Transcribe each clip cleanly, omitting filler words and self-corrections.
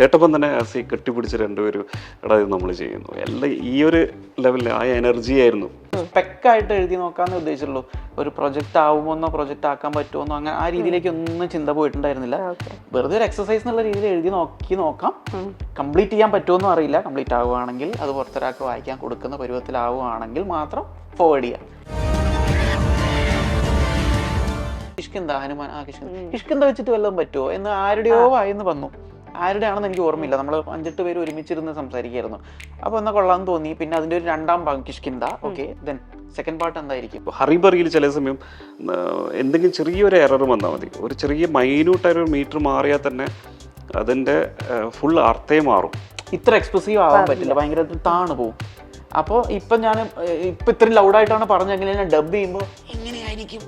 കേട്ടപ്പം തന്നെ ആസി കെട്ടിപ്പിടിച്ച് രണ്ടുപേരും എടാ ഇത് നമ്മൾ ചെയ്യുന്നു എല്ലാം ഈ ഒരു ലെവലിൽ ആ എനർജി ആയിരുന്നു. സ്പെക്കായിട്ട് എഴുതി നോക്കാമെന്ന് ഉദ്ദേശിച്ചുള്ളൂ. ഒരു പ്രൊജക്റ്റ് ആവുമെന്നോ പ്രൊജക്റ്റ് ആക്കാൻ പറ്റുമെന്നോ അങ്ങനെ ആ രീതിയിലേക്ക് ഒന്നും ചിന്ത പോയിട്ടുണ്ടായിരുന്നില്ല. വെറുതെ ഒരു എക്സസൈസ് എന്നുള്ള രീതിയിൽ എഴുതി നോക്കാം. കംപ്ലീറ്റ് ചെയ്യാൻ പറ്റുമെന്നും അറിയില്ല. കംപ്ലീറ്റ് ആവുകയാണെങ്കിൽ അത് പുറത്തൊരാൾക്ക് വായിക്കാൻ കൊടുക്കുന്ന പരുവത്തിലാവുകയാണെങ്കിൽ മാത്രം ഫോർവേഡ് ചെയ്യാം. കിഷ്കിന്ദ ഹനുമാൻ കിഷ്കിന്ദ വെച്ചിട്ട് വല്ലതും പറ്റുമോ എന്ന് ആരുടെയോ വായിന്ന് വന്നു. ആരുടെയാണെന്ന് എനിക്ക് ഓർമ്മയില്ല. നമ്മൾ 5-8 പേര് ഒരുമിച്ചിരുന്ന് സംസാരിക്കായിരുന്നു. അപ്പോൾ എന്നാൽ കൊള്ളാമെന്ന് തോന്നി. പിന്നെ അതിൻ്റെ ഒരു 2ാം ഭാഗം Kishkinda. Okay, then second part എന്തായിരിക്കും? ഹറിബറിയിൽ ചില സമയം എന്തെങ്കിലും ചെറിയൊരു എറർ വന്നാൽ മതി. ഒരു ചെറിയ മൈന്യൂട്ടായൊരു മീറ്റർ മാറിയാൽ തന്നെ അതിൻ്റെ ഫുൾ അർത്ഥേ മാറും. ഇത്ര എക്സ്പ്രസീവ് ആവാൻ പറ്റില്ല, ഭയങ്കര താണു പോവും. അപ്പോൾ ഇപ്പം ഇത്രയും ലൗഡായിട്ടാണ് പറഞ്ഞെങ്കിൽ ഞാൻ ഡബ് ചെയ്യുമ്പോൾ എങ്ങനെയായിരിക്കും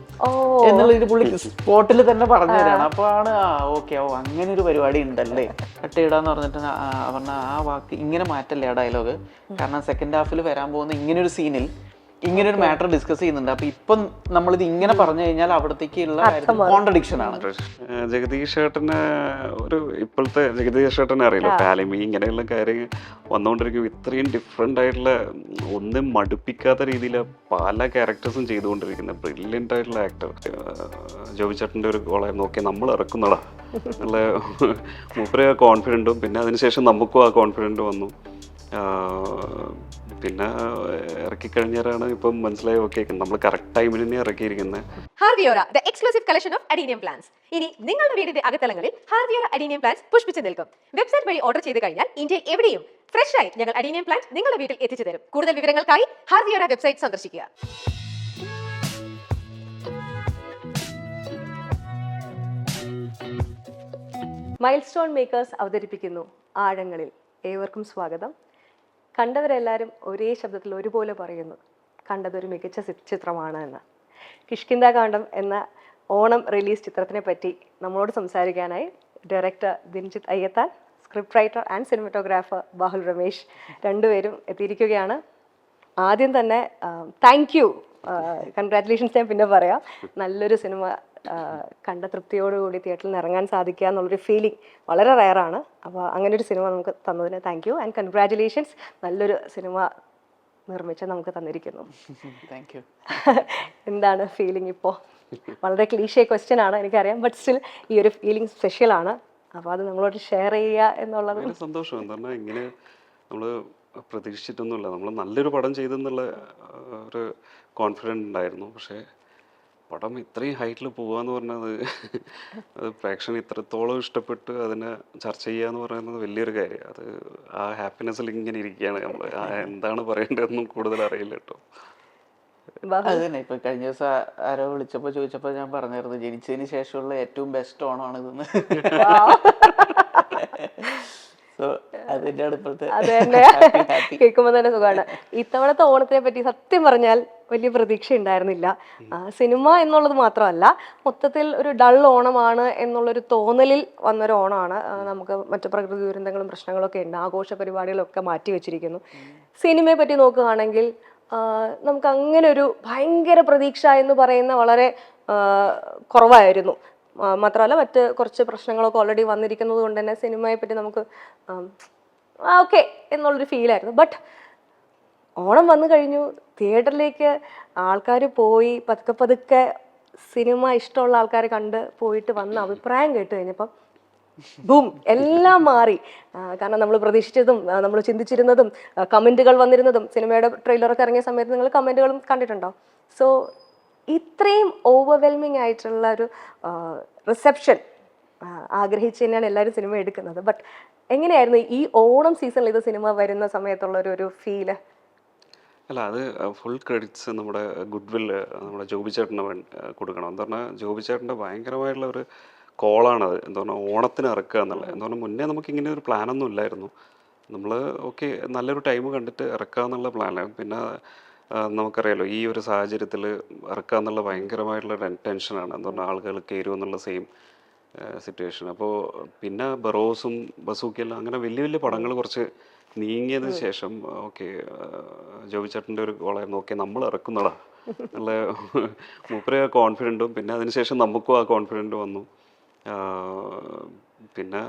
എന്നുള്ള ഇത് പുള്ളി സ്പോട്ടിൽ തന്നെ പറഞ്ഞു തരാണ്. അപ്പോൾ ആണ് ഓക്കെ അങ്ങനെ ഒരു പരിപാടി ഉണ്ടല്ലേ കട്ടിയിടാന്ന് പറഞ്ഞിട്ട് പറഞ്ഞ ആ വാക്ക് ഇങ്ങനെ മാറ്റല്ലേ ആ ഡയലോഗ്. കാരണം സെക്കൻഡ് ഹാഫിൽ വരാൻ പോകുന്ന ഇങ്ങനെ ഒരു സീനിൽ ഇങ്ങനെ ഒരു മാറ്റർ ഡിസ്കസ് ചെയ്യുന്നുണ്ട്. അപ്പൊ ഇപ്പം നമ്മളിത് ഇങ്ങനെ പറഞ്ഞു കഴിഞ്ഞാൽ അവിടത്തേക്കുള്ള കോൺട്രഡിക്ഷൻ ആണ്. ജഗദീഷ് ചേട്ടന് ഇപ്പോഴത്തെ ജഗദീഷ് ചേട്ടനെ അറിയില്ല, പാലിമി ഇങ്ങനെയുള്ള കാര്യങ്ങൾ വന്നുകൊണ്ടിരിക്കും. ഇത്രയും ഡിഫറെൻ്റ് ആയിട്ടുള്ള ഒന്നും മടുപ്പിക്കാത്ത രീതിയിൽ പല ക്യാരക്ടേഴ്സും ചെയ്തുകൊണ്ടിരിക്കുന്ന ബ്രില്യൻ്റ് ആയിട്ടുള്ള ആക്ടർ. ജോബി ചേട്ടൻ്റെ ഒരു ഗോളായിരുന്നു ഓക്കെ നമ്മൾ ഇറക്കുന്നടാ എന്നുള്ള മൂപ്പര് കോൺഫിഡൻറ്റും പിന്നെ അതിനുശേഷം നമുക്കും ആ കോൺഫിഡൻറ്റ് വന്നു. പിന്നെ ഇറക്കിക്കഴിഞ്ഞാലാണ് ഇപ്പം മനസ്സിലായി ഓക്കെ നമ്മൾ കറക്റ്റ് ടൈമിൽ തന്നെ ഇറക്കിയിരിക്കുന്നത്. ഹാർവിയോറ the exclusive collection of adenium plants. ഇനി നിങ്ങളുടെ വീടിന്റെ അകത്തളങ്ങളിൽ ഹാർവിയോറ അഡീനിയം പ്ലാന്റ്സ് പുഷ്പിച്ചു നിൽക്കും. വെബ്സൈറ്റ് വഴി ഓർഡർ ചെയ്ത് കഴിഞ്ഞാൽ ഇന്ത്യയിൽ എവിടെയും ഫ്രഷ് ആയി ഞങ്ങൾ അഡീനിയം പ്ലാന്റ് നിങ്ങളുടെ വീട്ടിൽ എത്തിച്ചു തരും. കൂടുതൽ വിവരങ്ങൾക്കായി ഹാർവിയോറ വെബ്സൈറ്റ് സന്ദർശിക്കുക. മൈൽസ്റ്റോൺ മേക്കേഴ്സ് അവതരിപ്പിക്കുന്നു ആഴങ്ങളിൽ. ഏവർക്കും സ്വാഗതം. കണ്ടവരെല്ലാവരും ഒരേ ശബ്ദത്തിൽ ഒരുപോലെ പറയുന്നു കണ്ടതൊരു മികച്ച ചിത്രമാണ് എന്ന്. കിഷ്കിന്ദാകാന്ഡം എന്ന ഓണം റിലീസ് ചിത്രത്തിനെ പറ്റി നമ്മളോട് സംസാരിക്കാനായി director Dinjith Ayyathan, script writer and cinematographer Bahul Ramesh രണ്ടുപേരും എത്തിയിരിക്കുകയാണ്. ആദ്യം തന്നെ താങ്ക് യു, കൺഗ്രാറ്റുലേഷൻസ് ഞാൻ പിന്നെ പറയാം. നല്ലൊരു സിനിമ കണ്ട തൃപ്തിയോടുകൂടി തിയേറ്ററിൽ നിന്ന് ഇറങ്ങാൻ സാധിക്കുക എന്നുള്ളൊരു ഫീലിംഗ് വളരെ റയറാണ്. അപ്പോൾ അങ്ങനെ ഒരു സിനിമ നമുക്ക് തന്നതിന് താങ്ക് യു ആൻഡ് കൺഗ്രാറ്റുലേഷൻസ്. നല്ലൊരു സിനിമ നിർമ്മിച്ച് നമുക്ക് തന്നിരിക്കുന്നു. Thank you. എന്താണ് ഫീലിംഗ് ഇപ്പോൾ? വളരെ ക്ലീഷേ ക്വസ്റ്റ്യൻ ആണ് എനിക്കറിയാം, ബട്ട് സ്റ്റിൽ ഈ ഒരു ഫീലിംഗ് സ്പെഷ്യലാണ്. അപ്പോൾ അത് നമ്മളോട് ഷെയർ ചെയ്യുക എന്നുള്ളത് സന്തോഷം. എന്താണ് ഇങ്ങനെ നമ്മൾ പ്രതീക്ഷിച്ചിട്ടൊന്നുമില്ല. നമ്മൾ നല്ലൊരു പടം ചെയ്തെന്നുള്ള ഒരു കോൺഫിഡൻറ്റ് ഉണ്ടായിരുന്നു. പക്ഷേ പടം ഇത്രയും ഹൈറ്റിൽ പോകാന്ന് പറഞ്ഞത് അത് പ്രേക്ഷകന് ഇത്രത്തോളം ഇഷ്ടപ്പെട്ട് അതിനെ ചർച്ച ചെയ്യുക എന്ന് പറയുന്നത് വലിയൊരു കാര്യം. അത് ആ ഹാപ്പിനെസ്സിൽ ഇങ്ങനെ ഇരിക്കുകയാണ് നമ്മൾ. എന്താണ് പറയേണ്ടതെന്നും കൂടുതൽ അറിയില്ല കേട്ടോ. അത് തന്നെ ഇപ്പൊ കഴിഞ്ഞ ദിവസം ആരോ ചോദിച്ചപ്പോ ഞാൻ പറഞ്ഞായിരുന്നു ജനിച്ചതിന് ശേഷമുള്ള ഏറ്റവും ബെസ്റ്റ് ഓണമാണ് ഇതെന്ന്. അത് തന്നെ കേൾക്കുമ്പോൾ തന്നെ സുഖമാണ്. ഇത്തവണത്തെ ഓണത്തിനെ പറ്റി സത്യം പറഞ്ഞാൽ വലിയ പ്രതീക്ഷ ഉണ്ടായിരുന്നില്ല. സിനിമ എന്നുള്ളത് മാത്രമല്ല, മൊത്തത്തിൽ ഒരു ഡൾ ഓണമാണ് എന്നുള്ളൊരു തോന്നലിൽ വന്നൊരു ഓണമാണ്. നമുക്ക് മറ്റു പ്രകൃതി ദുരന്തങ്ങളും പ്രശ്നങ്ങളൊക്കെ ഉണ്ട്, ആഘോഷ പരിപാടികളൊക്കെ മാറ്റി വെച്ചിരിക്കുന്നു. സിനിമയെ പറ്റി നോക്കുകയാണെങ്കിൽ നമുക്ക് അങ്ങനെ ഒരു ഭയങ്കര പ്രതീക്ഷ എന്ന് പറയുന്ന വളരെ കുറവായിരുന്നു. മാത്രമല്ല മറ്റ് കുറച്ച് പ്രശ്നങ്ങളൊക്കെ ഓൾറെഡി വന്നിരിക്കുന്നത് കൊണ്ട് തന്നെ സിനിമയെ പറ്റി നമുക്ക് ഓക്കെ എന്നുള്ളൊരു ഫീലായിരുന്നു. ബട്ട് ഓണം വന്നു കഴിഞ്ഞു, തിയേറ്ററിലേക്ക് ആൾക്കാർ പോയി പതുക്കെ പതുക്കെ സിനിമ ഇഷ്ടമുള്ള ആൾക്കാരെ കണ്ട് പോയിട്ട് വന്ന അഭിപ്രായം കേട്ട് കഴിഞ്ഞപ്പം ബൂം എല്ലാം മാറി. കാരണം നമ്മൾ പ്രതീക്ഷിച്ചതും നമ്മൾ ചിന്തിച്ചിരുന്നതും കമൻറ്റുകൾ വന്നിരുന്നതും സിനിമയുടെ ട്രെയിലറൊക്കെ ഇറങ്ങിയ സമയത്ത് നിങ്ങൾ കമൻറ്റുകളും കണ്ടിട്ടുണ്ടാവും. സോ ഇത്രയും ഓവർവെൽമിങ് ആയിട്ടുള്ള ഒരു റിസപ്ഷൻ ആഗ്രഹിച്ച് തന്നെയാണ് എല്ലാവരും സിനിമ എടുക്കുന്നത്. ബട്ട് എങ്ങനെയായിരുന്നു ഈ ഓണം സീസണിൽ ഇത് സിനിമ വരുന്ന സമയത്തുള്ള ഒരു ഫീല്? അല്ല, അത് ഫുൾ ക്രെഡിറ്റ്സ് നമ്മുടെ ഗുഡ് വില്ല് നമ്മുടെ ജോബി ചേട്ടന് കൊടുക്കണം. എന്താ പറഞ്ഞാൽ ജോബി ചേട്ടൻ്റെ ഭയങ്കരമായിട്ടുള്ള ഒരു കോളാണത്. എന്താ പറഞ്ഞാൽ ഓണത്തിന് ഇറക്കുക എന്നുള്ളത്. എന്താ പറഞ്ഞാൽ മുന്നേ നമുക്ക് ഇങ്ങനെ ഒരു പ്ലാനൊന്നും ഇല്ലായിരുന്നു. നമ്മൾ ഓക്കെ നല്ലൊരു ടൈം കണ്ടിട്ട് ഇറക്കുക എന്നുള്ള പ്ലാനാണ്. പിന്നെ നമുക്കറിയാലോ ഈ ഒരു സാഹചര്യത്തിൽ ഇറക്കുക എന്നുള്ള ഭയങ്കരമായിട്ടുള്ള ടെൻഷനാണ്. എന്താ പറഞ്ഞാൽ ആളുകൾ കയറും എന്നുള്ള സെയിം സിറ്റുവേഷൻ. അപ്പോൾ പിന്നെ ബറോസും ബസൂക്കിയെല്ലാം അങ്ങനെ വലിയ വലിയ പടങ്ങൾ കുറച്ച് നീങ്ങിയതിന് ശേഷം ഓക്കെ ജോബി ചേട്ടൻ്റെ ഒരു ഗോളായിരുന്നു ഓക്കെ നമ്മൾ ഇറക്കുന്നടാ എന്നുള്ള മൂപ്പര് കോൺഫിഡൻറ്റും പിന്നെ അതിനുശേഷം നമുക്കും ആ കോൺഫിഡൻറ്റ് വന്നു. പിന്നെ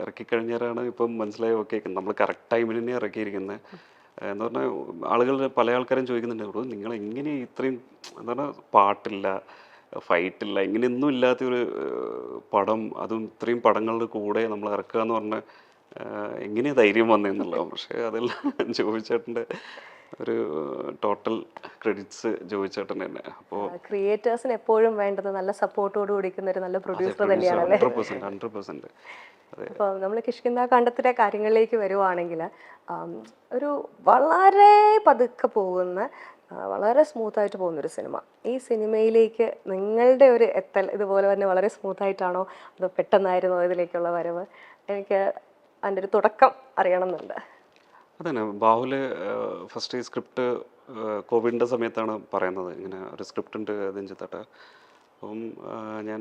ഇറക്കിക്കഴിഞ്ഞാലാണ് ഇപ്പം മനസ്സിലായി ഓക്കെ നമ്മൾ കറക്റ്റ് ടൈമിൽ തന്നെ ഇറക്കിയിരിക്കുന്നത്. എന്ന് പറഞ്ഞാൽ ആളുകൾ പല ആൾക്കാരും ചോദിക്കുന്നുണ്ട് ബ്രോ നിങ്ങൾ എങ്ങനെ ഇത്രയും എന്താ പറഞ്ഞാൽ പാട്ടില്ല ഫൈറ്റില്ല ഇങ്ങനെയൊന്നും ഇല്ലാത്തൊരു പടം, അതും ഇത്രയും പടങ്ങളുടെ കൂടെ നമ്മൾ ഇറക്കുക എന്ന് പറഞ്ഞാൽ എങ്ങനെയാണ് ധൈര്യം വന്നതെന്നുള്ളത്. പക്ഷേ അതെല്ലാം ജോബിച്ചേട്ടൻ്റെ ഒരു ടോട്ടൽ ക്രെഡിറ്റ്സ് ജോബിച്ചേട്ടൻ തന്നെ. അപ്പോൾ ക്രിയേറ്റേഴ്സിന് എപ്പോഴും വേണ്ടത് നല്ല സപ്പോർട്ടോട് കൂടിക്കുന്ന ഒരു നല്ല പ്രൊഡ്യൂസർ തന്നെയാണല്ലേ. 100%. അപ്പോൾ നമ്മൾ കിഷ്കിന്ദ കാണ്ഡത്തിലെ കാര്യങ്ങളിലേക്ക് വരുവാണെങ്കിൽ ഒരു വളരെ പതുക്കെ പോകുന്ന വളരെ സ്മൂത്തായിട്ട് പോകുന്നൊരു സിനിമ. ഈ സിനിമയിലേക്ക് നിങ്ങളുടെ ഒരു എത്തൽ ഇതുപോലെ തന്നെ വളരെ സ്മൂത്തായിട്ടാണോ അതോ പെട്ടെന്നായിരുന്നോ ഇതിലേക്കുള്ള വരവ്? എനിക്ക് അതിൻ്റെ ഒരു തുടക്കം അറിയണമെന്നുണ്ട്. അതന്നെ ബാഹുല് ഫസ്റ്റ് ഈ സ്ക്രിപ്റ്റ് കോവിഡിൻ്റെ സമയത്താണ് പറയുന്നത്, ഇങ്ങനെ ഒരു സ്ക്രിപ്റ്റ് ഉണ്ട് രഞ്ജിത്തേട്ട, അപ്പം ഞാൻ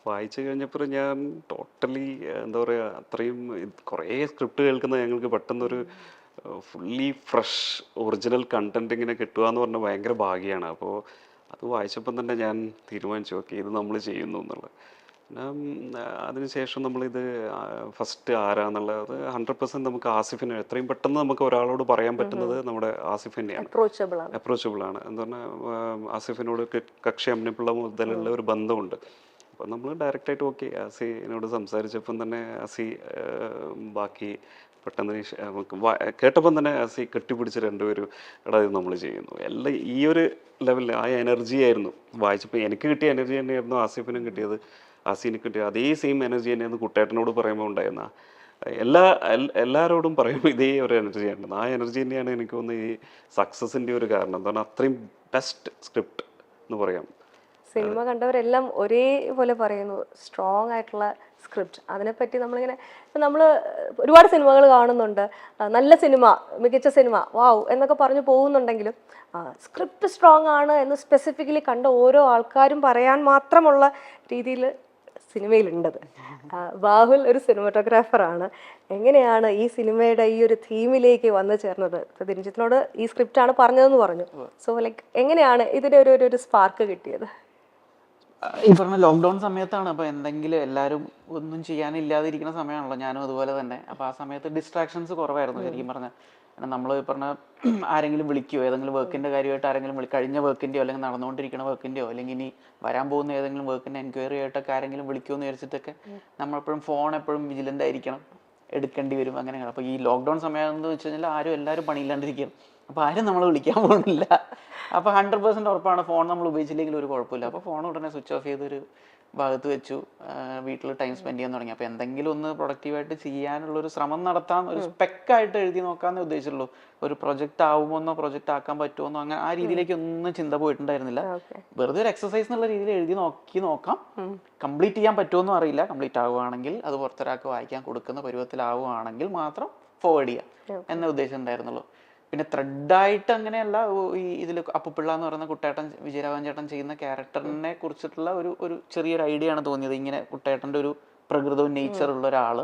വായിച്ചു കഴിഞ്ഞപ്പോൾ ഞാൻ ടോട്ടലി എന്താ പറയുക അത്രയും കുറേ സ്ക്രിപ്റ്റ് കേൾക്കുന്ന ഞങ്ങൾക്ക് പെട്ടെന്നൊരു ഫുള്ളി ഫ്രഷ് ഒറിജിനൽ കണ്ടന്റ് ഇങ്ങനെ കിട്ടുക എന്ന് പറഞ്ഞാൽ ഭയങ്കര ഭാഗ്യമാണ്. അപ്പോൾ അത് വായിച്ചപ്പം തന്നെ ഞാൻ തീരുമാനിച്ചു ഓക്കെ ഇത് നമ്മൾ ചെയ്യുന്നു എന്നുള്ളത്. പിന്നെ അതിനുശേഷം നമ്മളിത് ഫസ്റ്റ് ആരാന്നുള്ളത് 100% നമുക്ക് ആസിഫിന് എത്രയും പെട്ടെന്ന് നമുക്ക് ഒരാളോട് പറയാൻ പറ്റുന്നത് നമ്മുടെ ആസിഫ് തന്നെയാണ്. അപ്രോച്ചബിൾ ആണ്. എന്ന് പറഞ്ഞാൽ ആസിഫിനോട് കക്ഷി അമ്മിപ്പിള്ള മുതലുള്ള ഒരു ബന്ധമുണ്ട്. അപ്പം നമ്മൾ ഡയറക്റ്റായിട്ട് ഓക്കെ ആസിനോട് സംസാരിച്ചപ്പം തന്നെ ആസി ബാക്കി പെട്ടെന്ന് നമുക്ക് കേട്ടപ്പം തന്നെ ആസി കെട്ടിപ്പിടിച്ച് രണ്ടുപേരും എടാ ഇത് നമ്മൾ ചെയ്യുന്നു എല്ലാം ഈ ഒരു ലെവലിൽ ആ എനർജി ആയിരുന്നു വായിച്ചപ്പോൾ എനിക്ക് കിട്ടിയ എനർജി തന്നെയായിരുന്നു ആസിഫിനും കിട്ടിയത്, ആസിന് കിട്ടിയ അതേ സെയിം എനർജി തന്നെയായിരുന്നു കുട്ടേട്ടനോട് പറയുമ്പോൾ ഉണ്ടായിരുന്ന എല്ലാവരോടും പറയുമ്പോൾ ഇതേ ഒരു എനർജിയാണ്. ആ എനർജി തന്നെയാണ് എനിക്ക് തോന്നുന്നത് ഈ സക്സസിൻ്റെ ഒരു കാരണം. എന്താണ് അത്രയും ബെസ്റ്റ് സ്ക്രിപ്റ്റ് എന്ന് പറയാം. സിനിമ കണ്ടവരെല്ലാം ഒരേപോലെ പറയുന്നു സ്ട്രോങ് ആയിട്ടുള്ള സ്ക്രിപ്റ്റ്. അതിനെപ്പറ്റി നമ്മളിങ്ങനെ നമ്മൾ ഒരുപാട് സിനിമകൾ കാണുന്നുണ്ട്, നല്ല സിനിമ മികച്ച സിനിമ വാവ് എന്നൊക്കെ പറഞ്ഞു പോകുന്നുണ്ടെങ്കിലും സ്ക്രിപ്റ്റ് സ്ട്രോങ് ആണ് എന്ന് സ്പെസിഫിക്കലി കണ്ട ഓരോ ആൾക്കാരും പറയാൻ മാത്രമുള്ള രീതിയിൽ സിനിമയിലുണ്ടത്. ബാഹുൽ ഒരു സിനിമാറ്റോഗ്രാഫറാണ്. എങ്ങനെയാണ് ഈ സിനിമയുടെ ഈ ഒരു തീമിലേക്ക് വന്നു ചേർന്നത്? ഇപ്പോൾ രഞ്ജിത്തിനോട് ഈ സ്ക്രിപ്റ്റാണ് പറഞ്ഞതെന്ന് പറഞ്ഞു. സോ ലൈക്ക് എങ്ങനെയാണ് ഇതിൻ്റെ ഒരു സ്പാർക്ക് കിട്ടിയത്? ഈ പറഞ്ഞ ലോക്ക്ഡൗൺ സമയത്താണ്. അപ്പോൾ എന്തെങ്കിലും എല്ലാവരും ഒന്നും ചെയ്യാനില്ലാതിരിക്കുന്ന സമയമാണല്ലോ, ഞാനും അതുപോലെ തന്നെ. അപ്പോൾ ആ സമയത്ത് ഡിസ്ട്രാക്ഷൻസ് കുറവായിരുന്നു ശരിക്കും പറഞ്ഞാൽ. നമ്മൾ പറഞ്ഞ ആരെങ്കിലും വിളിക്കുകയോ ഏതെങ്കിലും വർക്കിൻ്റെ കാര്യമായിട്ട് ആരെങ്കിലും കഴിഞ്ഞ വർക്കിൻ്റെയോ അല്ലെങ്കിൽ നടന്നുകൊണ്ടിരിക്കുന്ന വർക്കിൻ്റെയോ അല്ലെങ്കിൽ ഇനി വരാൻ പോകുന്ന ഏതെങ്കിലും വർക്കിൻ്റെ എൻക്വയറി ആയിട്ടൊക്കെ ആരെങ്കിലും വിളിക്കുമെന്ന് വിചാരിച്ചിട്ടൊക്കെ നമ്മളെപ്പോഴും ഫോൺ എപ്പോഴും വിജിലൻ്റ് ആയിരിക്കണം, എടുക്കേണ്ടി വരും അങ്ങനെയാണ്. അപ്പോൾ ഈ ലോക്ക്ഡൗൺ സമയം എന്ന് വെച്ച് കഴിഞ്ഞാൽ എല്ലാവരും പണിയില്ലാണ്ടിരിക്കുകയാണ്. അപ്പോൾ ആരും നമ്മൾ വിളിക്കാൻ പോകുന്നില്ല. അപ്പോൾ 100% ഉറപ്പാണ് ഫോൺ നമ്മൾ ഉപയോഗിച്ചില്ലെങ്കിൽ ഒരു കുഴപ്പമില്ല. അപ്പോൾ ഫോൺ ഉടനെ സ്വിച്ച് ഓഫ് ചെയ്തൊരു ഭാഗത്ത് വെച്ചു, വീട്ടിൽ ടൈം സ്പെൻഡ് ചെയ്യാൻ തുടങ്ങി. അപ്പോൾ എന്തെങ്കിലും ഒന്ന് പ്രൊഡക്റ്റീവായിട്ട് ചെയ്യാനുള്ളൊരു ശ്രമം നടത്താൻ ഒരു സ്പെക്കായിട്ട് എഴുതി നോക്കാമെന്നേ ഉദ്ദേശിച്ചുള്ളൂ. ഒരു പ്രൊജക്റ്റ് ആവുമോന്നോ പ്രൊജക്റ്റ് ആക്കാൻ പറ്റുമോന്നോ അങ്ങനെ ആ രീതിയിലേക്ക് ഒന്നും ചിന്ത പോയിട്ടുണ്ടായിരുന്നില്ല. വെറുതെ ഒരു എക്സസൈസ് എന്നുള്ള രീതിയിൽ എഴുതി നോക്കാം. കംപ്ലീറ്റ് ചെയ്യാൻ പറ്റുമോന്നും അറിയില്ല. കംപ്ലീറ്റ് ആവുകയാണെങ്കിൽ അത് പുറത്തൊരാൾക്ക് വായിക്കാൻ കൊടുക്കുന്ന പരുവത്തിലാവുകയാണെങ്കിൽ മാത്രം ഫോർവേഡ് ചെയ്യാം എന്ന ഉദ്ദേശം ഉണ്ടായിരുന്നുള്ളൂ. പിന്നെ ത്രെഡായിട്ട് അങ്ങനെയല്ല. ഈ ഇതിൽ അപ്പുപിള്ള എന്ന് പറയുന്ന കുട്ടേട്ടൻ വിജയരാഘവൻ ചേട്ടൻ ചെയ്യുന്ന ക്യാരക്ടറിനെ കുറിച്ചിട്ടുള്ള ഒരു ചെറിയൊരു ഐഡിയ ആണ് തോന്നിയത്. ഇങ്ങനെ കുട്ടേട്ടൻ്റെ ഒരു പ്രകൃതവും നേച്ചറുള്ള ഒരാൾ,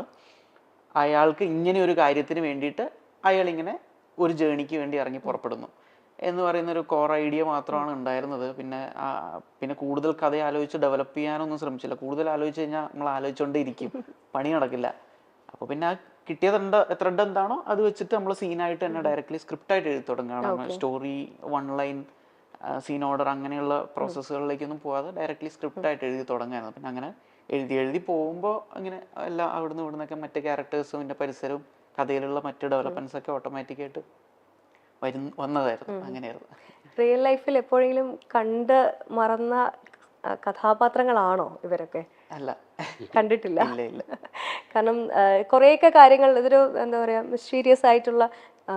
അയാൾക്ക് ഇങ്ങനെ ഒരു കാര്യത്തിന് വേണ്ടിയിട്ട് അയാളിങ്ങനെ ഒരു ജേണിക്ക് വേണ്ടി ഇറങ്ങി പുറപ്പെടുന്നു എന്ന് പറയുന്നൊരു കോർ ഐഡിയ മാത്രമാണ് ഉണ്ടായിരുന്നത്. പിന്നെ കൂടുതൽ കഥ ആലോചിച്ച് ഡെവലപ്പ് ചെയ്യാനൊന്നും ശ്രമിച്ചില്ല. കൂടുതൽ ആലോചിച്ച് കഴിഞ്ഞാൽ നമ്മൾ ആലോചിച്ചുകൊണ്ടേ ഇരിക്കും, പണി നടക്കില്ല. അപ്പോൾ പിന്നെ ആ കിട്ടിയ ത്രെഡ് എന്താണോ അത് വെച്ചിട്ട് നമ്മൾ സീനായിട്ട് തന്നെ ഡയറക്റ്റ്ലി സ്ക്രിപ്റ്റായിട്ട് എഴുതി തുടങ്ങുകയാണ്. സ്റ്റോറി 1 ലൈൻ സീൻ ഓർഡർ അങ്ങനെയുള്ള പ്രോസസ്സുകളിലേക്കൊന്നും പോകാതെ ഡയറക്റ്റ്ലി സ്ക്രിപ്റ്റായിട്ട് എഴുതി തുടങ്ങുകയായിരുന്നു. പിന്നെ അങ്ങനെ എഴുതി പോകുമ്പോൾ അങ്ങനെ എല്ലാം അവിടുന്ന് ഇവിടുന്നൊക്കെ മറ്റ് ക്യാരക്ടേഴ്സും പിന്നെ പരിസരവും കഥയിലുള്ള മറ്റ് ഡെവലപ്മെന്റ്സ് ഒക്കെ ഓട്ടോമാറ്റിക്കായിട്ട് വന്നതായിരുന്നു. അങ്ങനെയായിരുന്നു. റിയൽ ലൈഫിൽ എപ്പോഴെങ്കിലും കണ്ട് മറന്ന കഥാപാത്രങ്ങളാണോ ഇവരൊക്കെ? അല്ല, കണ്ടിട്ടില്ല. ഇല്ല. കാരണം കുറേയൊക്കെ കാര്യങ്ങൾ ഇതൊരു എന്താ പറയുക മിസ്റ്റീരിയസ് ആയിട്ടുള്ള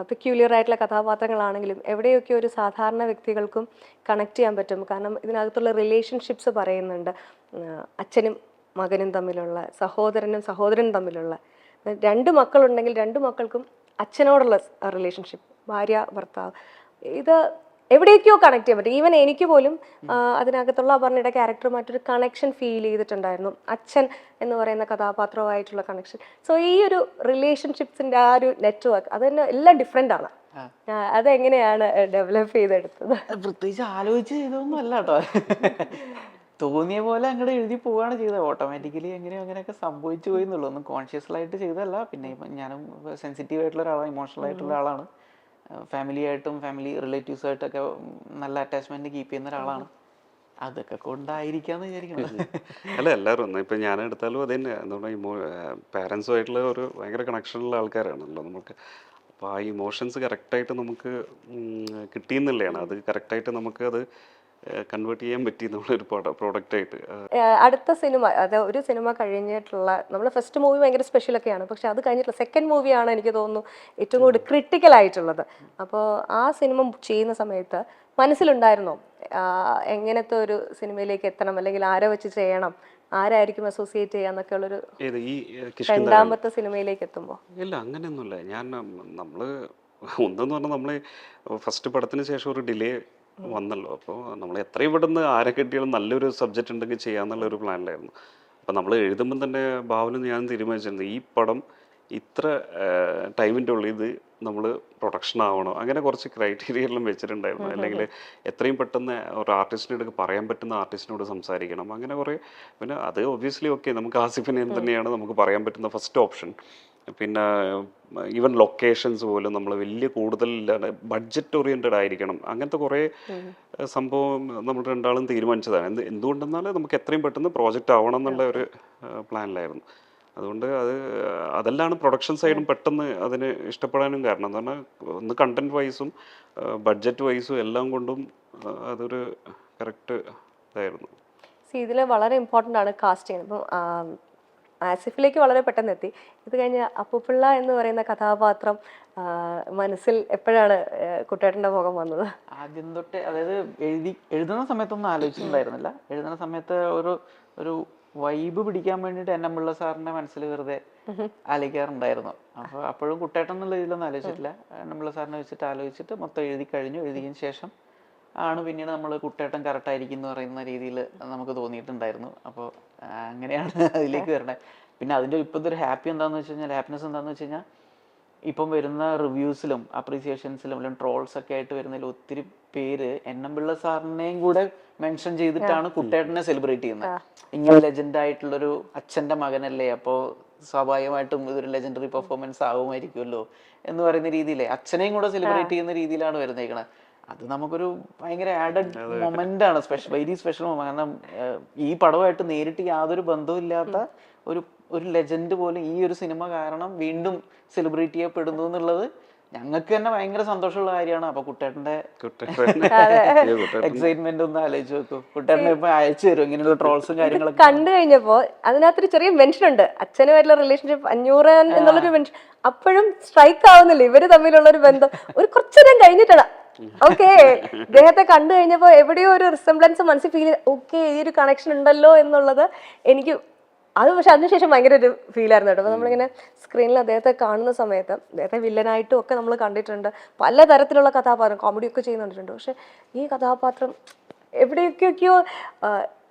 പെക്യൂലിയർ ആയിട്ടുള്ള കഥാപാത്രങ്ങളാണെങ്കിലും എവിടെയൊക്കെ ഒരു സാധാരണ വ്യക്തികൾക്കും കണക്ട് ചെയ്യാൻ പറ്റും. കാരണം ഇതിനകത്തുള്ള റിലേഷൻഷിപ്സ് പറയുന്നുണ്ട്. അച്ഛനും മകനും തമ്മിലുള്ള, സഹോദരനും തമ്മിലുള്ള, 2 മക്കളുണ്ടെങ്കിൽ 2 മക്കൾക്കും അച്ഛനോടുള്ള റിലേഷൻഷിപ്പ്, ഭാര്യ ഭർത്താവ്, ഇത് എവിടെയൊക്കെയോ കണക്ട് ചെയ്യാൻ പറ്റും. ഈവൻ എനിക്ക് പോലും അതിനകത്തുള്ള അപർണയുടെ ക്യാരക്ടറുമായിട്ടൊരു കണക്ഷൻ ഫീൽ ചെയ്തിട്ടുണ്ടായിരുന്നു, അച്ഛൻ എന്ന് പറയുന്ന കഥാപാത്രവുമായിട്ടുള്ള കണക്ഷൻ. സോ ഈ ഒരു റിലേഷൻഷിപ്സിന്റെ ആ ഒരു നെറ്റ്വർക്ക് അത് തന്നെ എല്ലാം ഡിഫറെൻ്റ് ആണ്. അതെങ്ങനെയാണ് ഡെവലപ്പ് ചെയ്തെടുത്തത്? പ്രത്യേകിച്ച് ആലോചിച്ച് ചെയ്തൊന്നും അല്ല കേട്ടോ. തോന്നിയ പോലെ അങ്ങോട്ട് എഴുതി പോവുകയാണ് ചെയ്തത്. ഓട്ടോമാറ്റിക്കലി എങ്ങനെയോ അങ്ങനെയൊക്കെ സംഭവിച്ചു പോയി എന്നുള്ളൂ. ഒന്നും കോൺഷ്യസ്ലായിട്ട് ചെയ്തതല്ല. പിന്നെ ഇപ്പം ഞാനും സെൻസിറ്റീവ് ആയിട്ടുള്ള ഒരാളാണ്, ഇമോഷണൽ ആയിട്ടുള്ള ആളാണ്. ഫാമിലി ആയിട്ടും ഫാമിലി റിലേറ്റീവ്സായിട്ടൊക്കെ നല്ല അറ്റാച്ച്മെന്റ് കീപ്പ് ചെയ്യുന്ന ഒരാളാണ്. അതൊക്കെ കൊണ്ടായിരിക്കാന്ന് വിചാരിക്കുന്നത്. അല്ല എല്ലാവരും ഇപ്പം ഞാൻ എടുത്താലും അത് തന്നെ എന്താ പറയുക, പാരൻസുമായിട്ടുള്ള ഒരു ഭയങ്കര കണക്ഷനുള്ള ആൾക്കാരാണല്ലോ നമുക്ക്. അപ്പോൾ ആ ഇമോഷൻസ് കറക്റ്റായിട്ട് നമുക്ക് കിട്ടിയെന്നുള്ളതാണ്. അത് കറക്റ്റായിട്ട് നമുക്ക് അത് കൺവേർട്ട് ചെയ്യാൻ പറ്റി നമ്മളൊരു പ്രോഡക്റ്റായിട്ട്. അടുത്ത സിനിമ, അത് ഒരു സിനിമ കഴിഞ്ഞിട്ടുള്ള നമ്മൾ ഫസ്റ്റ് മൂവി ഭയങ്കര സ്പെഷ്യലൊക്കെയാണ്, പക്ഷെ അത് കഴിഞ്ഞിട്ടുള്ള സെക്കൻഡ് മൂവിയാണ് എനിക്ക് തോന്നുന്നു ഏറ്റവും കൂടുതൽ ക്രിട്ടിക്കൽ ആയിട്ടുള്ളത്. അപ്പോൾ ആ സിനിമ ചെയ്യുന്ന സമയത്ത് മനസ്സിലുണ്ടായിരുന്നോ എങ്ങനത്തെ ഒരു സിനിമയിലേക്ക് എത്തണം, അല്ലെങ്കിൽ ആരെ വെച്ച് ചെയ്യണം, ആരായിരിക്കും അസോസിയേറ്റ് ചെയ്യാന്നൊക്കെ ഉള്ളൊരു രണ്ടാമത്തെ സിനിമയിലേക്ക് എത്തുമ്പോൾ? ഇല്ല, അങ്ങനെയൊന്നുമില്ല. നമ്മൾ ഒന്നെന്ന് പറഞ്ഞാൽ നമ്മൾ ഫസ്റ്റ് പടത്തിന് ശേഷം ഒരു ഡിലേ വന്നല്ലോ. അപ്പോൾ നമ്മൾ എത്രയും പെട്ടെന്ന് ആരെ കിട്ടിയാലും നല്ലൊരു സബ്ജക്റ്റ് ഉണ്ടെങ്കിൽ ചെയ്യാന്നുള്ള ഒരു പ്ലാനിലായിരുന്നു. അപ്പോൾ നമ്മൾ എഴുതുമ്പം തന്നെ ഭാവന ഞാൻ തീരുമാനിച്ചിരുന്നു, ഈ പടം ഇത്ര ടൈമിൻ്റെ ഉള്ളിൽ ഇത് നമ്മൾ പ്രൊഡക്ഷൻ ആവണം. അങ്ങനെ കുറച്ച് ക്രൈറ്റീരിയ എല്ലാം വെച്ചിട്ടുണ്ടായിരുന്നു. അല്ലെങ്കിൽ എത്രയും പെട്ടെന്ന് ഒരു ആർട്ടിസ്റ്റിനോട് പറയാൻ പറ്റുന്ന ആർട്ടിസ്റ്റിനോട് സംസാരിക്കണം. അങ്ങനെ കുറേ. പിന്നെ അത് ഒബ്വിയസ്ലി ഓക്കെ, നമുക്ക് ആസിഫിനെ തന്നെയാണ് നമുക്ക് പറയാൻ പറ്റുന്ന ഫസ്റ്റ് ഓപ്ഷൻ. പിന്നെ ഈവൻ ലൊക്കേഷൻസ് പോലും നമ്മൾ വലിയ കൂടുതലില്ലാതെ ബഡ്ജറ്റ് ഓറിയൻറ്റഡ് ആയിരിക്കണം. അങ്ങനത്തെ കുറേ സംഭവം നമ്മൾ രണ്ടാളും തീരുമാനിച്ചതാണ്. എന്തുകൊണ്ടെന്നാൽ നമുക്ക് എത്രയും പെട്ടെന്ന് പ്രോജക്റ്റ് ആവണം എന്നുള്ള ഒരു പ്ലാനിലായിരുന്നു. അതുകൊണ്ട് അതെല്ലാം പ്രൊഡക്ഷൻ സൈഡും പെട്ടെന്ന് അതിന് ഇഷ്ടപ്പെടാനും കാരണം എന്ന് പറഞ്ഞാൽ ഒന്ന് കണ്ടന്റ് വൈസും ബഡ്ജറ്റ് വൈസും എല്ലാം കൊണ്ടും അതൊരു കറക്റ്റ് ഇതായിരുന്നു. ഇതിൽ വളരെ ഇമ്പോർട്ടൻ്റ് ആണ് കാസ്റ്റിംഗ്. ഇപ്പം ആസിഫിലേക്ക് വളരെ പെട്ടെന്ന് എത്തി. ഇത് കഴിഞ്ഞ് അപ്പുപിള്ള എന്ന് പറയുന്ന കഥാപാത്രം മനസ്സിൽ എപ്പോഴാണ് കുട്ടേട്ടൻ്റെ മുഖം വന്നത്? ആദ്യം തൊട്ടേ, അതായത് എഴുതുന്ന സമയത്തൊന്നും ആലോചിച്ചിട്ടുണ്ടായിരുന്നില്ല. എഴുതുന്ന സമയത്ത് ഒരു വൈബ് പിടിക്കാൻ വേണ്ടിയിട്ട് എന്നമ്പിള്ള സാറിന്റെ മനസ്സിൽ വെറുതെ ആലോചിക്കാറുണ്ടായിരുന്നു. അപ്പോൾ അപ്പോഴും കുട്ടേട്ടൻ എന്നുള്ള ഇതിലൊന്നും ആലോചിച്ചിട്ടില്ല. എന്നമ്പിള്ള സാറിനെ വെച്ചിട്ട് ആലോചിച്ചിട്ട് മൊത്തം എഴുതിയതിന് ശേഷം ആണ് പിന്നീട് നമ്മൾ കുട്ടേട്ടൻ കറക്റ്റായിരിക്കും എന്ന് പറയുന്ന രീതിയിൽ നമുക്ക് തോന്നിയിട്ടുണ്ടായിരുന്നു. അപ്പോൾ അങ്ങനെയാണ് അതിലേക്ക് വരണത്. പിന്നെ അതിൻ്റെ ഇപ്പോഴത്തെ ഒരു ഹാപ്പി എന്താണെന്ന് വെച്ച് കഴിഞ്ഞാൽ, ഹാപ്പിനെസ് എന്താണെന്ന് വെച്ച് കഴിഞ്ഞാൽ, ഇപ്പം വരുന്ന റിവ്യൂസിലും അപ്രീസിയേഷൻസിലും അല്ലെങ്കിൽ ട്രോൾസ് ഒക്കെ ആയിട്ട് വരുന്നതിൽ ഒത്തിരി പേര് എന്നമ്പിള്ള സാറിനെയും കൂടെ മെൻഷൻ ചെയ്തിട്ടാണ് കുട്ടേട്ടനെ സെലിബ്രേറ്റ് ചെയ്യുന്നത്. ഇങ്ങനെ ലെജൻഡ് ആയിട്ടുള്ളൊരു അച്ഛൻ്റെ മകനല്ലേ, അപ്പോൾ സ്വാഭാവികമായിട്ടും ഇതൊരു ലെജൻഡറി പെർഫോമൻസ് ആവുമായിരിക്കുമല്ലോ എന്ന് പറയുന്ന രീതിയിൽ അച്ഛനെയും കൂടെ സെലിബ്രേറ്റ് ചെയ്യുന്ന രീതിയിലാണ് വരുന്നേക്കണത്. അത് നമുക്കൊരു ഭയങ്കര ആഡഡ് മൊമെന്റ് ആണ്, വെരി സ്പെഷ്യൽ മൊമെന്റ്. കാരണം ഈ പടമായിട്ട് നേരിട്ട് യാതൊരു ബന്ധവും ഇല്ലാത്ത ഒരു ലെജൻഡ് പോലും ഈ ഒരു സിനിമ കാരണം വീണ്ടും സെലിബ്രേറ്റ് ചെയ്യപ്പെടുന്നു എന്നുള്ളത് ഞങ്ങൾക്ക് തന്നെ ഭയങ്കര സന്തോഷമുള്ള കാര്യമാണ്. അപ്പൊ കുട്ടേട്ടന്റെ എക്സൈറ്റ്മെന്റ് ഒന്ന് ആലോചിച്ച് നോക്കൂ. കുട്ടേട്ടനെ ഇപ്പൊ അയച്ചു തരും ഇങ്ങനെയുള്ള ട്രോൾസും കാര്യങ്ങളൊക്കെ കണ്ടു കഴിഞ്ഞപ്പോ അതിനകത്തൊരു ചെറിയ മെൻഷൻ ഉണ്ട്, അച്ഛനുമായിട്ടുള്ള റിലേഷൻഷിപ്പ് 500 എന്നുള്ളൊരു മെൻഷൻ. അപ്പോഴും സ്ട്രൈക്ക് ആവുന്നില്ല ഇവര് തമ്മിലുള്ള ഒരു ബന്ധം. ഒരു കുറച്ചു നേരം കഴിഞ്ഞിട്ടാണ് ഓക്കെ ഇദ്ദേഹത്തെ കണ്ടു കഴിഞ്ഞപ്പോ എവിടെയോ ഒരു റിസംബ്ലൻസ് മനസ്സിൽ ഫീൽ ചെയ്ത്, ഓക്കെ ഈ ഒരു കണക്ഷൻ ഉണ്ടല്ലോ എന്നുള്ളത് എനിക്ക് അത്. പക്ഷെ അതിനുശേഷം ഭയങ്കര ഒരു ഫീലായിരുന്നു കേട്ടോ. അപ്പോൾ നമ്മളിങ്ങനെ സ്ക്രീനിൽ അദ്ദേഹത്തെ കാണുന്ന സമയത്ത് അദ്ദേഹത്തെ വില്ലനായിട്ടും ഒക്കെ നമ്മൾ കണ്ടിട്ടുണ്ട്, പലതരത്തിലുള്ള കഥാപാത്രം കോമഡിയൊക്കെ ചെയ്യുന്നുണ്ട്. പക്ഷെ ഈ കഥാപാത്രം എവിടെയൊക്കെയൊക്കെയോ